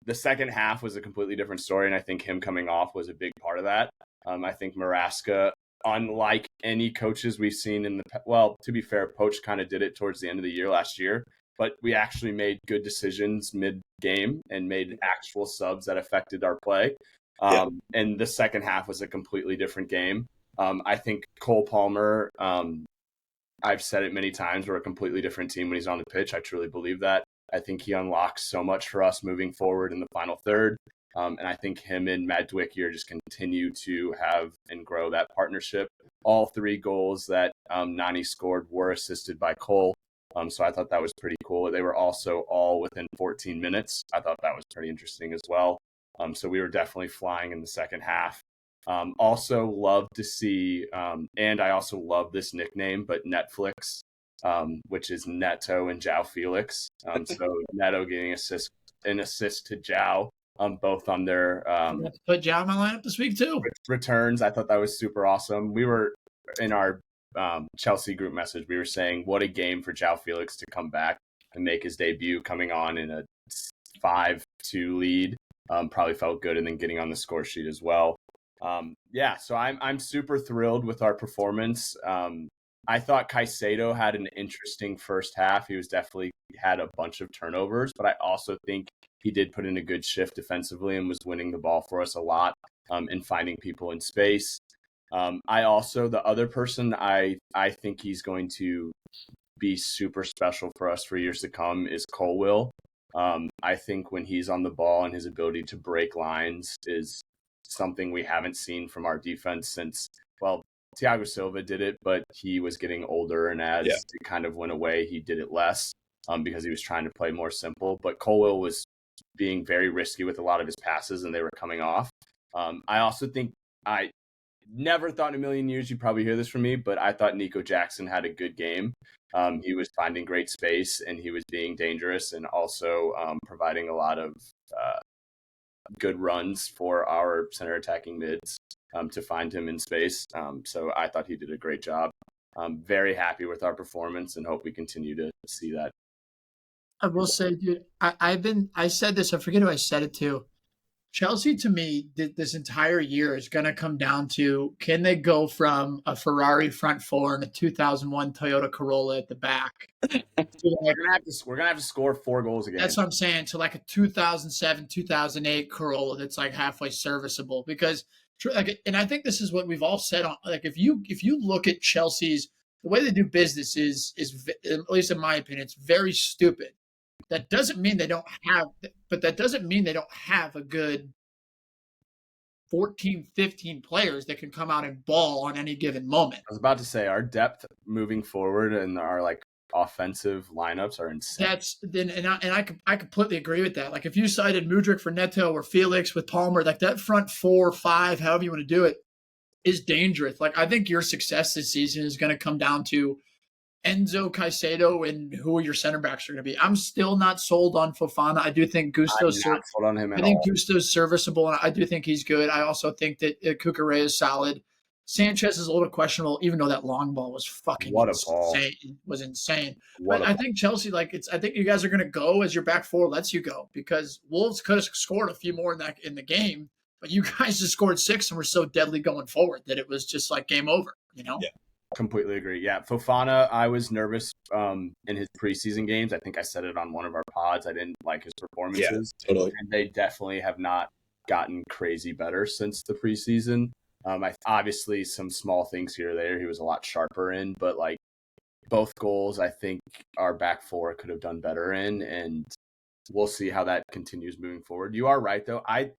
[SPEAKER 3] the second half was a completely different story, and I think him coming off was a big part of that. I think Maraska, unlike any coaches we've seen to be fair, Poach kind of did it towards the end of the year last year, but we actually made good decisions mid-game and made actual subs that affected our play. And the second half was a completely different game. I think Cole Palmer, I've said it many times, we're a completely different team when he's on the pitch. I truly believe that. I think he unlocks so much for us moving forward in the final third. And I think him and Matt Dwickier just continue to have and grow that partnership. All 3 goals that Nani scored were assisted by Cole. So I thought that was pretty cool. They were also all within 14 minutes. I thought that was pretty interesting as well. So we were definitely flying in the second half. Also love to see, and I also love this nickname, but Netflix, which is Neto and João Felix. So Neto getting an assist to João, both on their
[SPEAKER 2] put João in my lineup this week too.
[SPEAKER 3] Returns. I thought that was super awesome. We were in our Chelsea group message. We were saying what a game for João Felix to come back and make his debut, coming on in a 5-2 lead. Probably felt good, and then getting on the score sheet as well. So I'm super thrilled with our performance. I thought Caicedo had an interesting first half. He was definitely had a bunch of turnovers, but I also think he did put in a good shift defensively and was winning the ball for us a lot, and finding people in space. The other person I think he's going to be super special for us for years to come is Colwill. I think when he's on the ball and his ability to break lines is something we haven't seen from our defense since, Thiago Silva did it, but he was getting older, and as it kind of went away, he did it less because he was trying to play more simple. But Colwill was being very risky with a lot of his passes, and they were coming off. I also think I never thought in a million years you'd probably hear this from me, but I thought Nico Jackson had a good game. He was finding great space, and he was being dangerous, and also providing a lot of good runs for our center attacking mids to find him in space. So I thought he did a great job. I'm very happy with our performance and hope we continue to see that.
[SPEAKER 2] I will say, dude, I said this, I forget who I said it to. Chelsea, to me, this entire year is going to come down to, can they go from a Ferrari front four and a 2001 Toyota Corolla at the back?
[SPEAKER 3] We're gonna have to score 4 goals again.
[SPEAKER 2] That's what I'm saying. To like a 2007, 2008 Corolla that's like halfway serviceable. Because, and I think this is what we've all said on. Like, if you look at Chelsea's, the way they do business is at least in my opinion, it's very stupid. That doesn't mean they don't have a good 14, 15 players that can come out and ball on any given moment.
[SPEAKER 3] I was about to say our depth moving forward and our offensive lineups are insane.
[SPEAKER 2] I completely agree with that. Like if you cited Mudryk for Neto or Felix with Palmer, like that front 4 or 5, however you want to do it, is dangerous. Like I think your success this season is going to come down to Enzo, Caicedo, and who your center backs are going to be. I'm still not sold on Fofana. I do think Gusto's
[SPEAKER 3] sold on him at all.
[SPEAKER 2] Gusto's serviceable, and I do think he's good. I also think that Cucurella is solid. Sanchez is a little questionable, even though that long ball was fucking insane. Was insane. But I think Chelsea, I think you guys are going to go as your back 4 lets you go, because Wolves could have scored a few more in the game, but you guys just scored 6 and were so deadly going forward that it was just like game over. Yeah.
[SPEAKER 3] Completely agree. Yeah, Fofana, I was nervous in his preseason games. I think I said it on one of our pods. I didn't like his performances.
[SPEAKER 1] Yeah, totally.
[SPEAKER 3] And they definitely have not gotten crazy better since the preseason. Obviously, some small things here or there he was a lot sharper in, but both goals, I think our back four could have done better in, and we'll see how that continues moving forward. You are right, though. I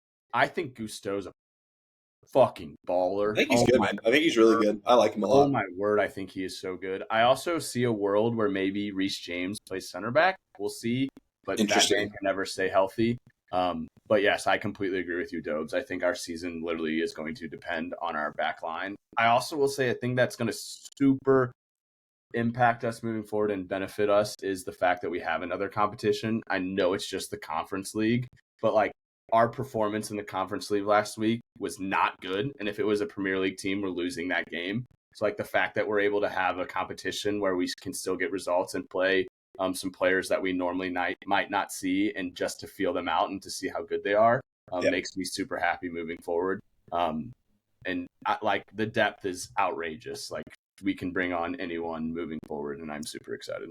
[SPEAKER 3] think Gusteau's a fucking baller.
[SPEAKER 1] I think he's good, man. I think he's really good. I like him a
[SPEAKER 3] Oh
[SPEAKER 1] lot.
[SPEAKER 3] my word, I think he is so good. I also see a world where maybe Reece James plays center back. We'll see, but that man
[SPEAKER 1] Interesting.
[SPEAKER 3] can never stay healthy. But yes, I completely agree with you, Dobes. I think our season literally is going to depend on our back line. I also will say a thing that's going to super impact us moving forward and benefit us is the fact that we have another competition. I know it's just the Conference League, but like our performance in the Conference League last week was not good. And if it was a Premier League team, we're losing that game. So like the fact that we're able to have a competition where we can still get results and play some players that we normally might not see, and just to feel them out and to see how good they are makes me super happy moving forward. And like the depth is outrageous. Like we can bring on anyone moving forward, and I'm super excited.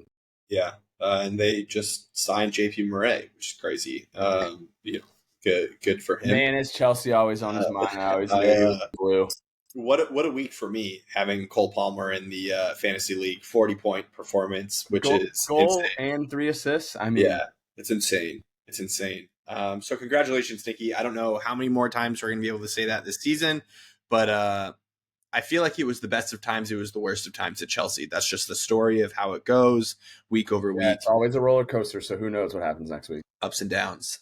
[SPEAKER 1] Yeah. And they just signed JP Murray, which is crazy. Good for him.
[SPEAKER 3] Man, is Chelsea always on his mind? I always knew he was blue.
[SPEAKER 1] What a week for me having Cole Palmer in the fantasy league, 40-point performance, which is
[SPEAKER 3] goal
[SPEAKER 1] insane.
[SPEAKER 3] And 3 assists. I mean,
[SPEAKER 1] yeah, it's insane. It's insane. So congratulations, Nikki. I don't know how many more times we're going to be able to say that this season, but I feel like it was the best of times. It was the worst of times at Chelsea. That's just the story of how it goes week over week.
[SPEAKER 3] It's always a roller coaster, so who knows what happens next week.
[SPEAKER 1] Ups and downs.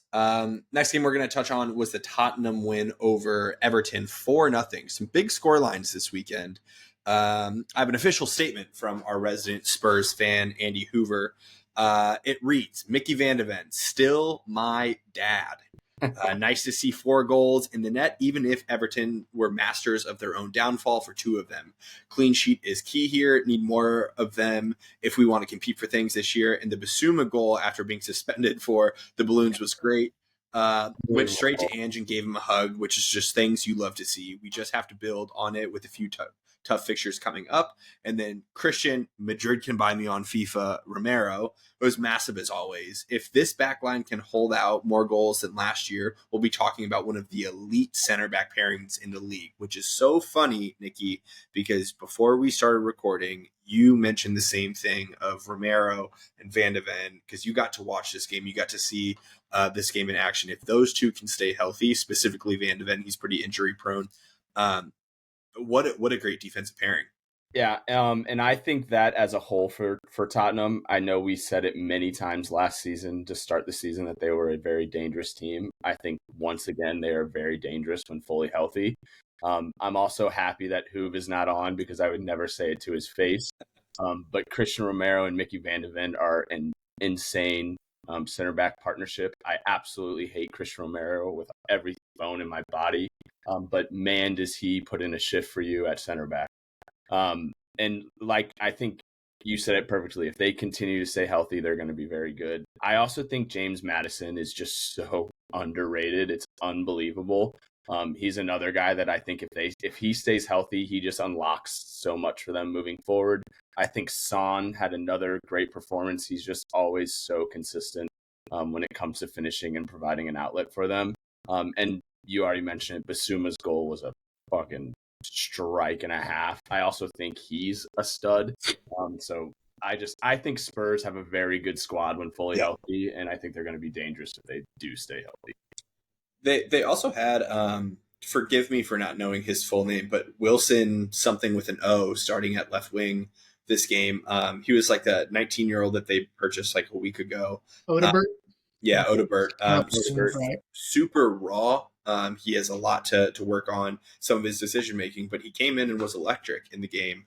[SPEAKER 1] Next game we're going to touch on was the Tottenham win over Everton 4-0. Some big score lines this weekend. I have an official statement from our resident Spurs fan, Andy Hoover. It reads, Mickey Van de Ven, still my dad. Nice to see 4 goals in the net, even if Everton were masters of their own downfall for 2 of them. Clean sheet is key here. Need more of them if we want to compete for things this year. And the Basuma goal after being suspended for the balloons was great. Went straight to Ange and gave him a hug, which is just things you love to see. We just have to build on it with a few tough fixtures coming up. And then Christian, Madrid can buy me on FIFA, Romero was massive as always. If this back line can hold out more goals than last year, we'll be talking about one of the elite center back pairings in the league, which is so funny, Nikki, because before we started recording, you mentioned the same thing of Romero and Van de Ven, because you got to watch this game. You got to see this game in action. If those two can stay healthy, specifically Van de Ven, he's pretty injury prone. What a great defensive pairing.
[SPEAKER 3] Yeah, and I think that as a whole for Tottenham, I know we said it many times last season to start the season that they were a very dangerous team. I think once again they are very dangerous when fully healthy. I'm also happy that Hoove is not on because I would never say it to his face. But Christian Romero and Mickey Van de Ven are an insane center back partnership. I absolutely hate Christian Romero with every bone in my body. But man, does he put in a shift for you at center back. And like, I think you said it perfectly. If they continue to stay healthy, they're going to be very good. I also think James Maddison is just so underrated. It's unbelievable. He's another guy that I think if he stays healthy, he just unlocks so much for them moving forward. I think Son had another great performance. He's just always so consistent when it comes to finishing and providing an outlet for them. And you already mentioned it. Basuma's goal was a fucking strike and a half. I also think he's a stud. So I think Spurs have a very good squad when fully healthy, and I think they're going to be dangerous if they do stay healthy.
[SPEAKER 1] They also had forgive me for not knowing his full name, but Wilson something with an O starting at left wing this game. He was like the 19-year-old that they purchased like a week ago.
[SPEAKER 2] Odebert.
[SPEAKER 1] Odebert.
[SPEAKER 2] Right.
[SPEAKER 1] Super raw. He has a lot to work on some of his decision making, but he came in and was electric in the game.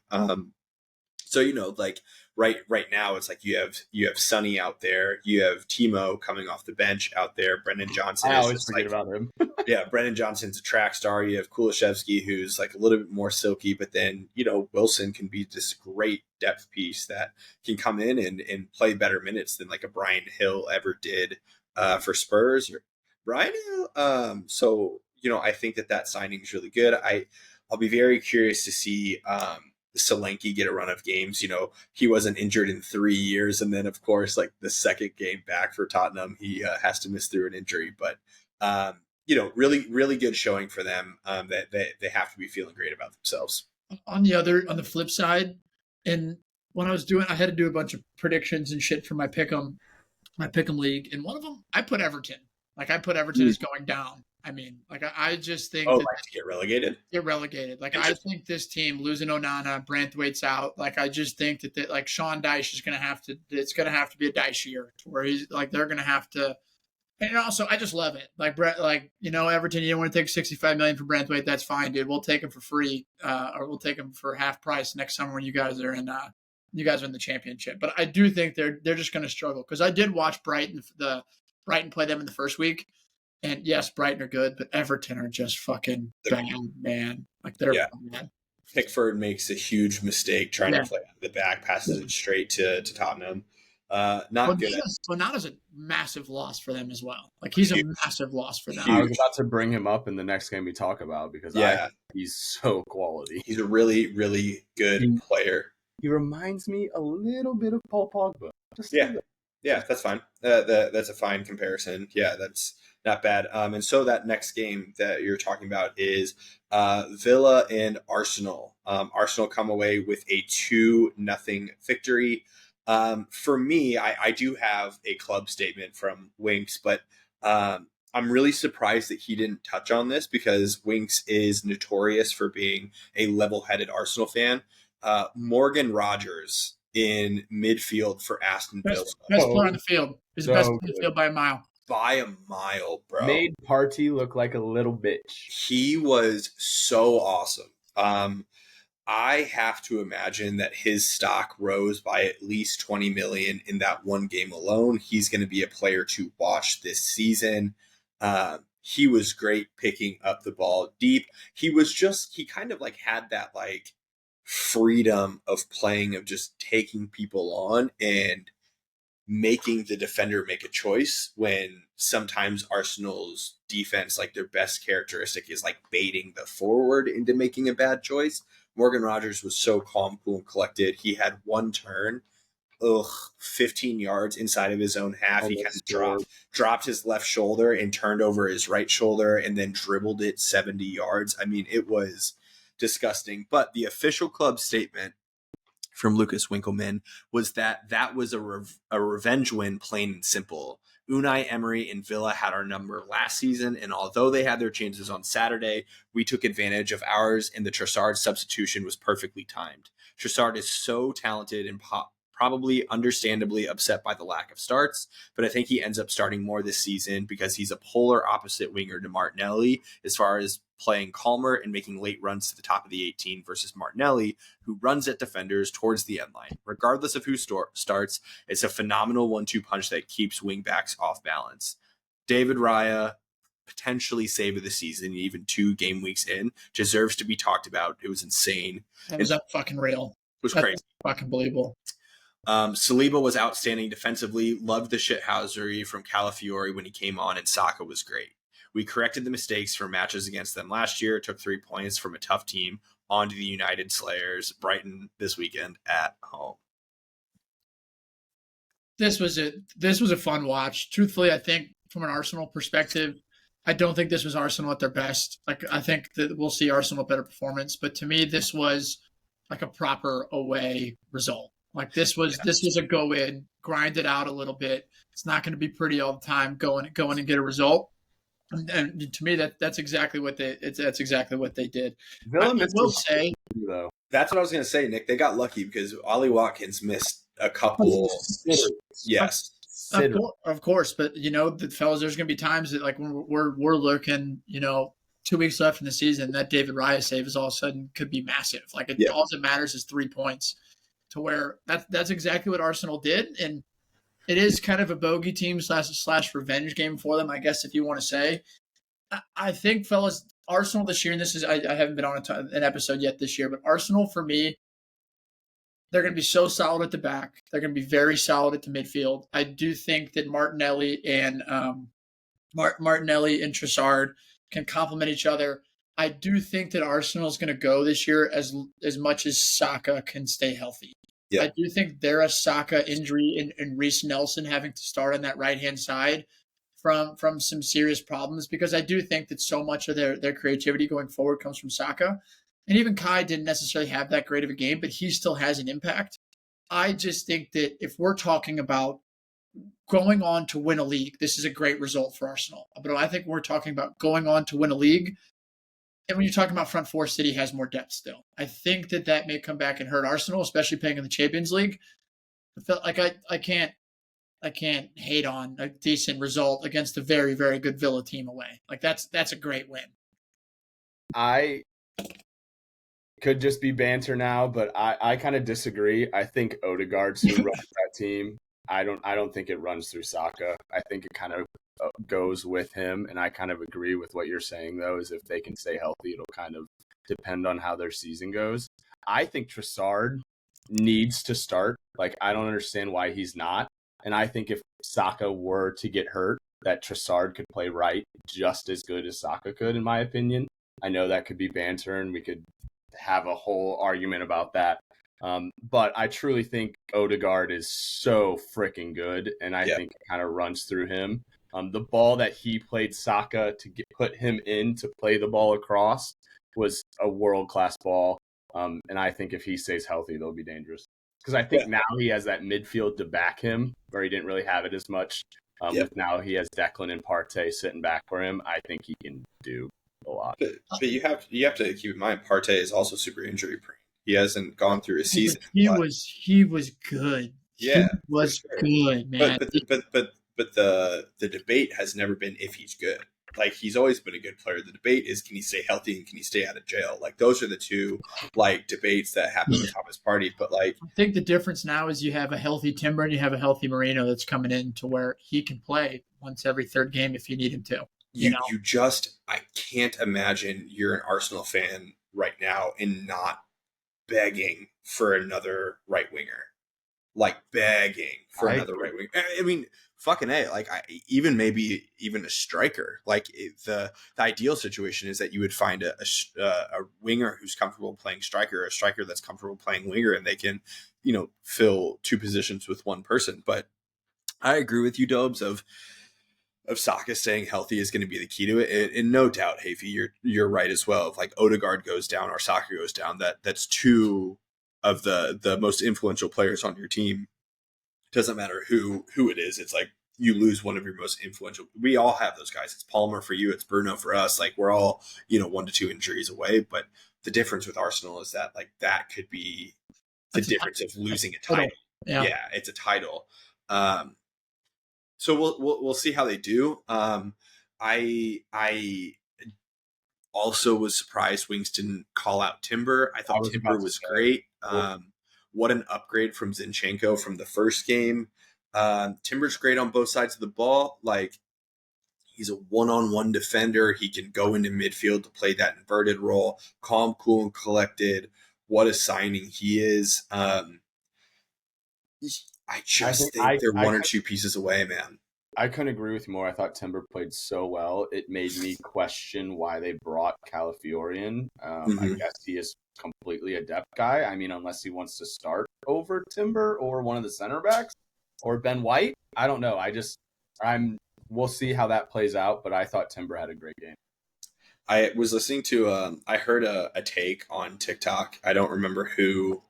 [SPEAKER 1] So like right now it's like you have Sonny out there, you have Timo coming off the bench out there. Brendan Johnson.
[SPEAKER 3] I always forget about him.
[SPEAKER 1] Yeah, Brendan Johnson's a track star. You have Kulishevsky, who's like a little bit more silky, but then Wilson can be this great depth piece that can come in and play better minutes than like a Brian Hill ever did for Spurs. Brian Hill. So I think that signing is really good. I'll be very curious to see Solanke get a run of games. He wasn't injured in 3 years, and then of course, like the second game back for Tottenham, he has to miss through an injury. But really, really good showing for them. That they have to be feeling great about themselves.
[SPEAKER 2] On the flip side, and when I had to do a bunch of predictions and shit for my pick'em league, and one of them I put Everton. Like I put Everton as going down. I mean, like I just think
[SPEAKER 1] Oh,
[SPEAKER 2] that
[SPEAKER 1] like to get relegated?
[SPEAKER 2] get relegated. Like I think this team losing Onana, Branthwaite's out. Like I just think that like Sean Dyche is gonna have to. It's gonna have to be a Dyche year where he's like they're gonna have to. And also, I just love it. Like Brett, like Everton, you don't want to take $65 million for Branthwaite. That's fine, dude. We'll take him for free, or we'll take him for half price next summer when you guys are in the championship. But I do think they're just going to struggle because I did watch Brighton play them in the first week, and yes, Brighton are good, but Everton are just fucking bad, man. Like they're bad.
[SPEAKER 1] Pickford makes a huge mistake trying to play out of the back, passes it straight to Tottenham. Not good.
[SPEAKER 2] Onana's a massive loss for them as well. Like he's a massive loss for them.
[SPEAKER 3] I was about to bring him up in the next game we talk about because he's so quality.
[SPEAKER 1] He's a really, really good player.
[SPEAKER 3] He reminds me a little bit of Paul Pogba.
[SPEAKER 1] Yeah, that's fine. That's a fine comparison. Yeah, that's not bad. And so that next game that you're talking about is Villa and Arsenal. Arsenal come away with a 2-0 victory. For me, I do have a club statement from Winks, but I'm really surprised that he didn't touch on this because Winks is notorious for being a level-headed Arsenal fan. Morgan Rogers in midfield for Aston Villa.
[SPEAKER 2] Best player on the field. He's the best player on the field by a mile.
[SPEAKER 1] By a mile, bro.
[SPEAKER 3] Made Partey look like a little bitch.
[SPEAKER 1] He was so awesome. I have to imagine that his stock rose by at least 20 million in that one game alone. He's going to be a player to watch this season. He was great picking up the ball deep. He kind of like had that like freedom of playing, of just taking people on and making the defender make a choice when sometimes Arsenal's defense, like their best characteristic is like baiting the forward into making a bad choice. Morgan Rogers was so calm, cool, and collected. He had one turn, 15 yards inside of his own half. He kind of dropped his left shoulder and turned over his right shoulder and then dribbled it 70 yards. I mean, it was disgusting. But the official club statement from Lucas Winkelmann was that was a revenge win, plain and simple. Unai Emery and Villa had our number last season, and although they had their chances on Saturday, we took advantage of ours, and the Trossard substitution was perfectly timed. Trossard is so talented and probably understandably upset by the lack of starts, but I think he ends up starting more this season because he's a polar opposite winger to Martinelli as far as playing calmer and making late runs to the top of the 18 versus Martinelli, who runs at defenders towards the end line. Regardless of who starts, it's a phenomenal 1-2 punch that keeps wingbacks off balance. David Raya, potentially save of the season, even 2 game weeks in, deserves to be talked about. It was insane.
[SPEAKER 2] That was fucking real.
[SPEAKER 1] It was crazy.
[SPEAKER 2] Fucking believable.
[SPEAKER 1] Saliba was outstanding defensively. Loved the shithousery from Calafiori when he came on, and Saka was great. We corrected the mistakes from matches against them last year, took 3 points from a tough team onto the United Slayers, Brighton this weekend at home.
[SPEAKER 2] This was a fun watch. Truthfully, I think from an Arsenal perspective, I don't think this was Arsenal at their best. Like I think that we'll see Arsenal better performance, but to me, this was like a proper away result. Like this was a go in, grind it out a little bit. It's not going to be pretty all the time. Go in and get a result. And to me, that's exactly what they did.
[SPEAKER 1] I will say, though, that's what I was going to say, Nick. They got lucky because Ollie Watkins missed a couple. Yes,
[SPEAKER 2] of course, but the fellas, there's going to be times that like when we're looking, 2 weeks left in the season, that David Raya save is all of a sudden could be massive. Like all that matters is 3 points. To where that's exactly what Arsenal did, and it is kind of a bogey team slash revenge game for them, I guess, if you want to say. I think, fellas, Arsenal this year, and this is I haven't been on an episode yet this year, but Arsenal for me, they're going to be so solid at the back. They're going to be very solid at the midfield. I do think that Martinelli and Trossard can complement each other. I do think that Arsenal is going to go this year as much as Saka can stay healthy. Yeah. I do think there a Saka injury and Reece Nelson having to start on that right-hand side from some serious problems, because I do think that so much of their creativity going forward comes from Saka. And even Kai didn't necessarily have that great of a game, but he still has an impact. I just think that if we're talking about going on to win a league, this is a great result for Arsenal. But I think we're talking about going on to win a league. And when you're talking about front four, City has more depth still. I think that may come back and hurt Arsenal, especially playing in the Champions League. I feel like I can't hate on a decent result against a very, very good Villa team away. Like that's a great win.
[SPEAKER 3] I could just be banter now, but I kind of disagree. I think Odegaard's who runs that team. I don't think it runs through Saka. I think it kind of goes with him, and I kind of agree with what you're saying, though, is if they can stay healthy, it'll kind of depend on how their season goes. I think Trossard needs to start. Like, I don't understand why he's not. And I think if Saka were to get hurt, that Trossard could play right just as good as Saka could, in my opinion. I know that could be banter, and we could have a whole argument about that. But I truly think Odegaard is so freaking good, and I think it kind of runs through him. The ball that he played Saka to put him in to play the ball across was a world-class ball. And I think if he stays healthy, they'll be dangerous. Because I think now he has that midfield to back him, where he didn't really have it as much. Now he has Declan and Partey sitting back for him. I think he can do a lot.
[SPEAKER 1] But you have to keep in mind, Partey is also super injury prone. He hasn't gone through a season.
[SPEAKER 2] He was good.
[SPEAKER 1] Yeah,
[SPEAKER 2] he was good, man.
[SPEAKER 1] But the debate has never been if he's good. Like, he's always been a good player. The debate is, can he stay healthy and can he stay out of jail? Like, those are the two debates that happen at Thomas Partey. But I
[SPEAKER 2] think the difference now is you have a healthy Timber and you have a healthy Marino that's coming in to where he can play once every third game if you need him to.
[SPEAKER 1] I can't imagine you're an Arsenal fan right now and not begging for another right winger. Like, begging for another right winger. I mean, fucking A, maybe even a striker. Like, the ideal situation is that you would find a winger who's comfortable playing striker, or a striker that's comfortable playing winger, and they can, fill two positions with one person. But I agree with you, Dobes, of Saka staying healthy is going to be the key to it. And no doubt, Hafey, you're right as well. If Odegaard goes down or Saka goes down, that's two of the most influential players on your team. Doesn't matter who it is. It's like you lose one of your most influential. We all have those guys. It's Palmer for you. It's Bruno for us. Like, we're all 1 to 2 injuries away. But the difference with Arsenal is that that could be the difference of losing a title. Yeah, it's a title. So we'll see how they do. I also was surprised Wings didn't call out Timber. I thought Timber was great. What an upgrade from Zinchenko from the first game. Timber's great on both sides of the ball. Like, he's a one-on-one defender. He can go into midfield to play that inverted role. Calm, cool, and collected. What a signing he is. I think they're one or two pieces away, man.
[SPEAKER 3] I couldn't agree with you more. I thought Timber played so well. It made me question why they brought Calafiori in. I guess he is completely a depth guy. I mean, unless he wants to start over Timber or one of the center backs or Ben White. I don't know. We'll see how that plays out, but I thought Timber had a great game.
[SPEAKER 1] I was listening to, I heard a take on TikTok. I don't remember who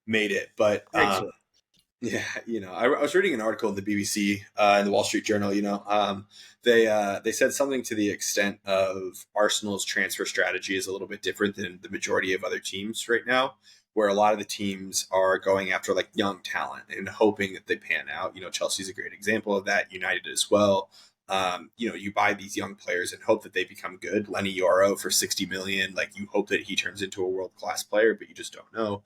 [SPEAKER 1] made it, but yeah, I was reading an article in the BBC in the Wall Street Journal. They said something to the extent of Arsenal's transfer strategy is a little bit different than the majority of other teams right now, where a lot of the teams are going after young talent and hoping that they pan out. Chelsea's a great example of that. United as well. You buy these young players and hope that they become good. Lenny Yoro for 60 million. You hope that he turns into a world-class player, but you just don't know.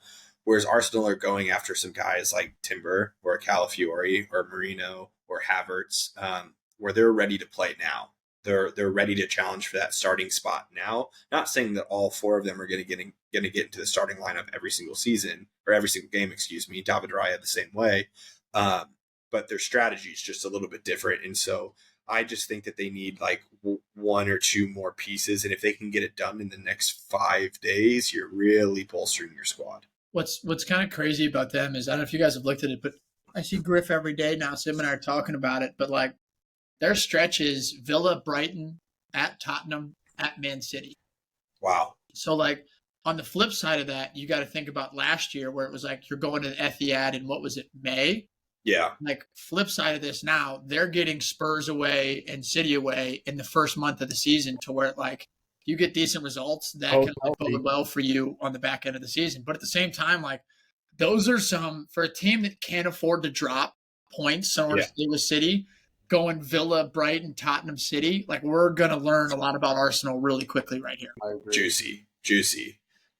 [SPEAKER 1] Whereas Arsenal are going after some guys like Timber or Calafiori or Marino or Havertz, where they're ready to play now. They're ready to challenge for that starting spot now. Not saying that all four of them are going to get into the starting lineup every single season or every single game. Excuse me, David Raya the same way, but their strategy is just a little bit different. And so I just think that they need one or two more pieces, and if they can get it done in the next 5 days, you're really bolstering your squad.
[SPEAKER 2] What's kind of crazy about them is, I don't know if you guys have looked at it, but I see Griff every day now. Sim and I are talking about it, but their stretch is Villa, Brighton, at Tottenham, at Man City.
[SPEAKER 1] Wow.
[SPEAKER 2] So On the flip side of that, you got to think about last year where it was like you're going to the Etihad in what was it, May?
[SPEAKER 1] Yeah.
[SPEAKER 2] Like flip side of this now, they're getting Spurs away and City away in the first month of the season to where like you get decent results that can like, bode well for you on the back end of the season. But at the same time, like those are some for a team that can't afford to drop points in order to stay with City, going Villa, Brighton, Tottenham, City. Like we're gonna learn a lot about Arsenal really quickly right here.
[SPEAKER 1] Juicy.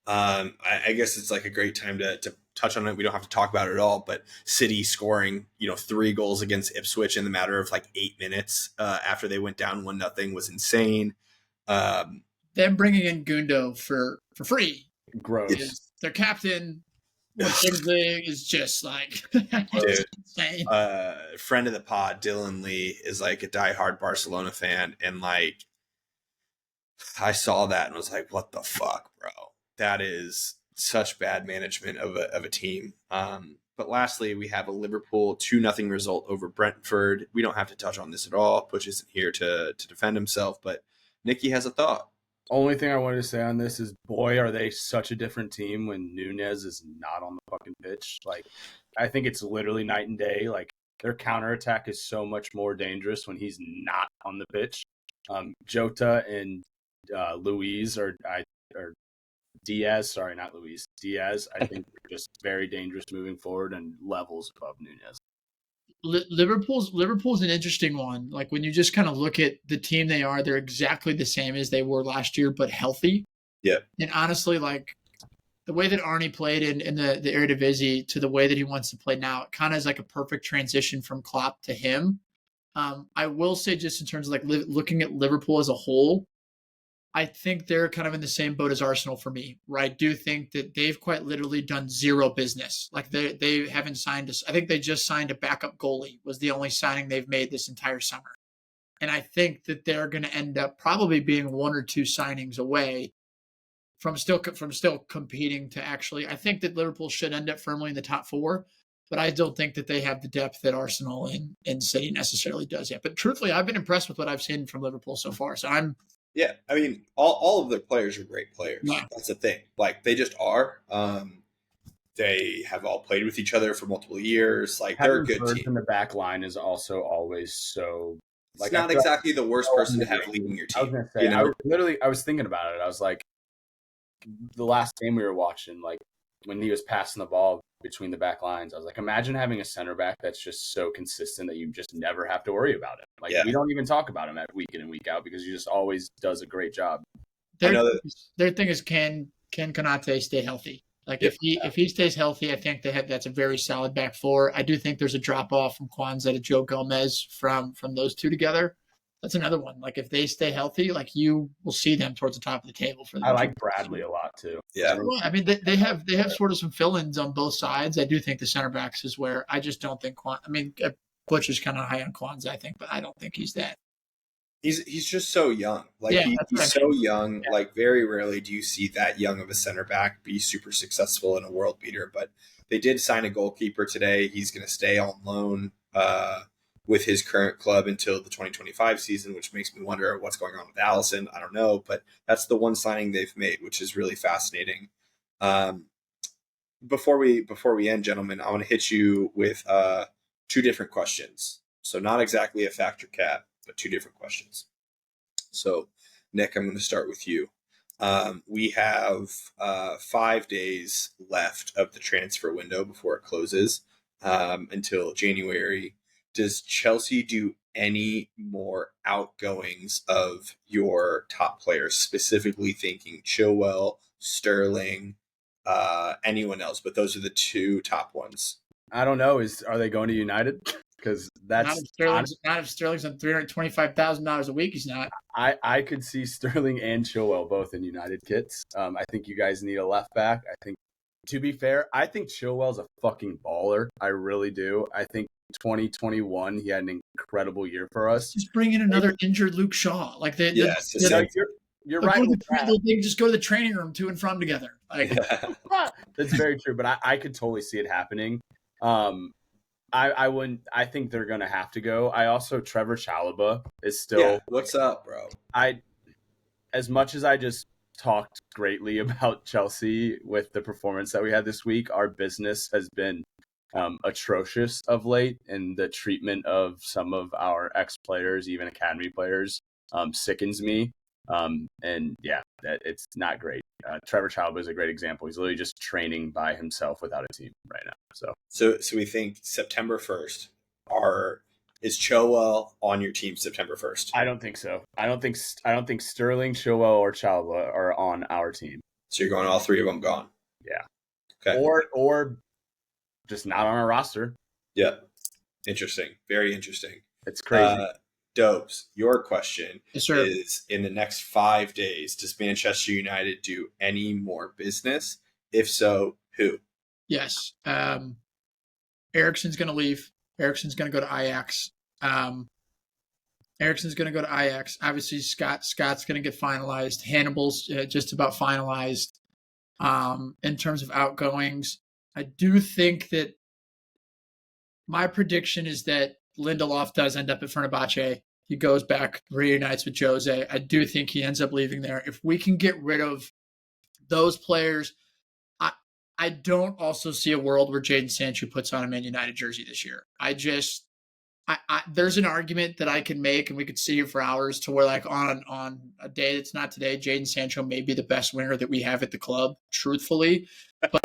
[SPEAKER 1] I guess it's like a great time to touch on it. We don't have to talk about it at all, but City scoring, 3 goals against Ipswich in the matter of like 8 minutes after they went down 1-0 was insane.
[SPEAKER 2] Them bringing in Gundo for free.
[SPEAKER 3] Gross.
[SPEAKER 2] Their captain is just like insane.
[SPEAKER 1] Friend of the pod, Dylan Lee, is like a diehard Barcelona fan, and like I saw that and was like, what the fuck, bro? That is such bad management of a team. But lastly, we have a Liverpool 2-0 result over Brentford. We don't have to touch on this at all. Push isn't here to defend himself, but Nicky has a thought.
[SPEAKER 3] Only thing I wanted to say on this is, boy, are they such a different team when Nunez is not on the fucking pitch. Like, I think it's literally night and day. Like, their counterattack is so much more dangerous when he's not on the pitch. Jota and Luiz or Diaz, sorry, not Luis, Diaz, I think are just very dangerous moving forward and levels above Nunez.
[SPEAKER 2] Liverpool's an interesting one. Like when you just kind of look at the team they are, they're exactly the same as they were last year, but healthy.
[SPEAKER 1] Yeah.
[SPEAKER 2] And honestly, like the way that Arnie played in the Eredivisie to the way that he wants to play now, it kind of is like a perfect transition from Klopp to him. I will say just in terms of like looking at Liverpool as a whole, I think they're kind of in the same boat as Arsenal for me, where I do think that they've quite literally done zero business. Like they haven't signed I think they just signed a backup goalie, was the only signing they've made this entire summer. And I think that they're going to end up probably being 1 or 2 signings away from still competing to actually, I think that Liverpool should end up firmly in the top 4, but I don't think that they have the depth that Arsenal and City necessarily does yet. But truthfully, I've been impressed with what I've seen from Liverpool so far. So
[SPEAKER 1] Yeah, I mean, all of their players are great players.
[SPEAKER 2] Yeah.
[SPEAKER 1] That's the thing. Like, they just are. They have all played with each other for multiple years. Like, they're a good team.
[SPEAKER 3] In the back line is also always so.
[SPEAKER 1] Like, it's not exactly the worst person to have leading your team.
[SPEAKER 3] I was gonna say, I was thinking about it. I was like, the last game we were watching, like when he was passing the ball between the back lines, I was like, imagine having a center back that's just so consistent that you just never have to worry about it. Like we don't even talk about him week in and week out because he just always does a great job.
[SPEAKER 2] Their thing is can Konate stay healthy? Like if he stays healthy, I think that's a very solid back 4. I do think there's a drop off from Kwanzaa to Joe Gomez from those two together. That's another one. Like if they stay healthy, like you will see them towards the top of the table for.
[SPEAKER 3] I like Bradley a lot too.
[SPEAKER 1] Yeah,
[SPEAKER 2] well, I mean they have sort of some fill-ins on both sides. I do think the center backs is where I just don't think Butch is kind of high on Kwanzaa, I think, but I don't think he's that.
[SPEAKER 1] He's just so young. Like he's so young. Yeah. Like very rarely do you see that young of a center back be super successful in a world beater. But they did sign a goalkeeper today. He's going to stay on loan with his current club until the 2025 season, which makes me wonder what's going on with Allison. I don't know, but that's the one signing they've made, which is really fascinating. Before we end, gentlemen, I want to hit you with 2 different questions. So not exactly a fact or cat, but 2 different questions. So, Nick, I'm going to start with you. We have 5 days left of the transfer window before it closes until January. Does Chelsea do any more outgoings of your top players, specifically thinking Chilwell, Sterling, anyone else? But those are the 2 top ones.
[SPEAKER 3] I don't know. Are they going to United? Because that's
[SPEAKER 2] not if Sterling's on $325,000 a week. He's not.
[SPEAKER 3] I could see Sterling and Chilwell both in United kits. I think you guys need a left back. I think, to be fair, I think Chilwell's a fucking baller. I really do. I think 2021 he had an incredible year for us.
[SPEAKER 2] Just bring in another injured Luke Shaw. Like you're right. They just go to the training room to and from together. Like
[SPEAKER 3] that's very true. But I could totally see it happening. I wouldn't. I think they're gonna have to go. I also Trevor Chalobah is still.
[SPEAKER 1] Yeah, what's up, bro?
[SPEAKER 3] As much as I just talked greatly about Chelsea with the performance that we had this week. Our business has been atrocious of late, and the treatment of some of our ex-players, even academy players, sickens me. And yeah, it's not great. Trevor Chalobah is a great example. He's literally just training by himself without a team right now.
[SPEAKER 1] So we think September 1st is Chilwell on your team September 1st?
[SPEAKER 3] I don't think so. I don't think Sterling, Chilwell, or Chalobah are on our team.
[SPEAKER 1] So you're going all three of them gone?
[SPEAKER 3] Yeah.
[SPEAKER 1] Okay.
[SPEAKER 3] Or just not on our roster.
[SPEAKER 1] Yeah. Interesting. Very interesting.
[SPEAKER 3] It's crazy.
[SPEAKER 1] Dobes, your question
[SPEAKER 2] Yes, sir.
[SPEAKER 1] is, in the next 5 days, does Manchester United do any more business? If so, who?
[SPEAKER 2] Yes. Ericsson's going to leave. Ericsson's going to go to Ajax. Ericsson's going to go to Ajax. Obviously, Scott's going to get finalized. Hannibal's just about finalized. In terms of outgoings, I do think that my prediction is that Lindelof does end up at Fenerbahce. He goes back, reunites with Jose. I do think he ends up leaving there. If we can get rid of those players, I don't also see a world where Jadon Sancho puts on a Man United jersey this year. There's an argument that I can make, and we could sit here for hours, to where, like, on a day that's not today, Jadon Sancho may be the best winger that we have at the club, truthfully. But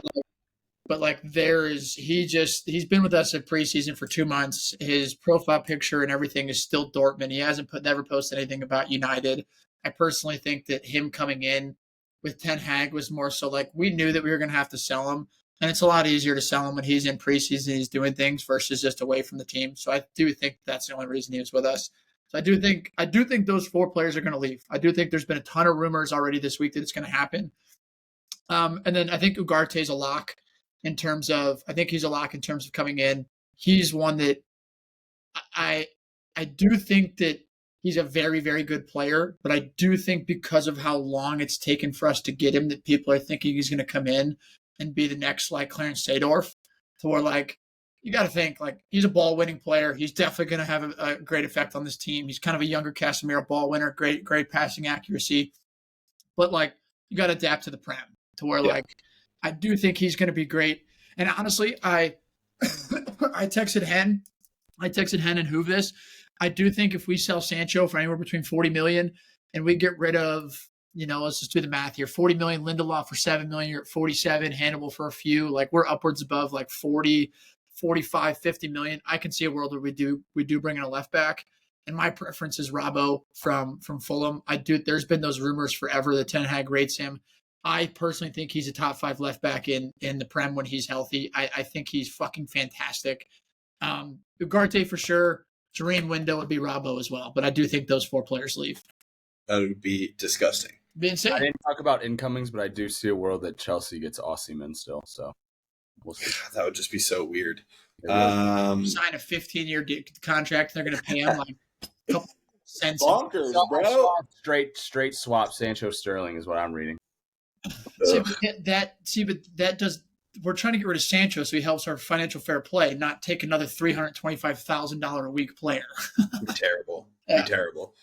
[SPEAKER 2] he's been with us at preseason for 2 months. His profile picture and everything is still Dortmund. He hasn't never posted anything about United. I personally think that him coming in with Ten Hag was more so like, we knew that we were going to have to sell him, and it's a lot easier to sell him when he's in preseason and he's doing things versus just away from the team. So I do think that's the only reason he was with us. So I do think those 4 players are going to leave. I do think there's been a ton of rumors already this week that it's going to happen. And then I think Ugarte's a lock. He's a lock in terms of coming in. He's one that I do think that he's a very, very good player, but I do think because of how long it's taken for us to get him, that people are thinking he's going to come in and be the next, like, Clarence Seedorf, to where, like, you got to think, like, he's a ball winning player. He's definitely going to have a great effect on this team. He's kind of a younger Casemiro ball winner, great passing accuracy, but, like, you got to adapt to the Prem, to where, like, I do think he's going to be great. And honestly, I texted Hen and Hoove this. I do think if we sell Sancho for anywhere between 40 million and we get rid of, let's just do the math here, 40 million, Lindelof for 7 million, you're at 47, Hannibal for a few, like, we're upwards above like 40, 45, 50 million. I can see a world where we do bring in a left back. And my preference is Robbo from Fulham. There's been those rumors forever that Ten Hag rates him. I personally think he's a top 5 left back in the Prem when he's healthy. I think he's fucking fantastic. Ugarte for sure. Dream window would be Robbo as well. But I do think those 4 players leave.
[SPEAKER 1] That would be disgusting.
[SPEAKER 2] Be insane.
[SPEAKER 3] I didn't talk about incomings, but I do see a world that Chelsea gets Osimhen still. So we'll see.
[SPEAKER 1] That would just be so weird.
[SPEAKER 2] Sign a 15-year contract. They're going to pay him like a couple cents.
[SPEAKER 1] Bonkers, bro.
[SPEAKER 3] Straight swap Sancho Sterling is what I'm reading.
[SPEAKER 2] But that does. We're trying to get rid of Sancho so he helps our financial fair play, not take another $325,000 a week player.
[SPEAKER 1] Be terrible.
[SPEAKER 2] Yeah.
[SPEAKER 1] Be terrible.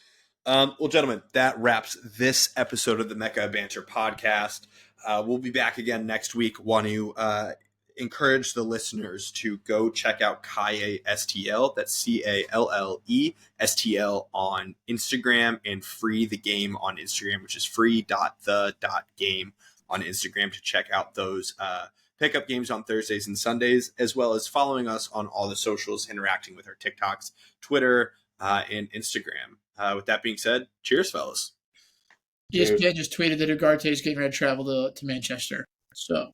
[SPEAKER 1] Well, gentlemen, that wraps this episode of the Mecca of Banter podcast. We'll be back again next week. Want to encourage the listeners to go check out Kalle STL. That's CALLE STL on Instagram, and Free the Game on Instagram, which is free.the.game on Instagram, to check out those pickup games on Thursdays and Sundays, as well as following us on all the socials, interacting with our TikToks, Twitter, and Instagram. With that being said, cheers, fellas.
[SPEAKER 2] ESPN just tweeted that Ugarte is getting ready to travel to Manchester. So,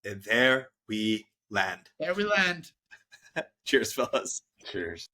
[SPEAKER 1] and there we land.
[SPEAKER 2] There we land.
[SPEAKER 1] Cheers, fellas.
[SPEAKER 3] Cheers.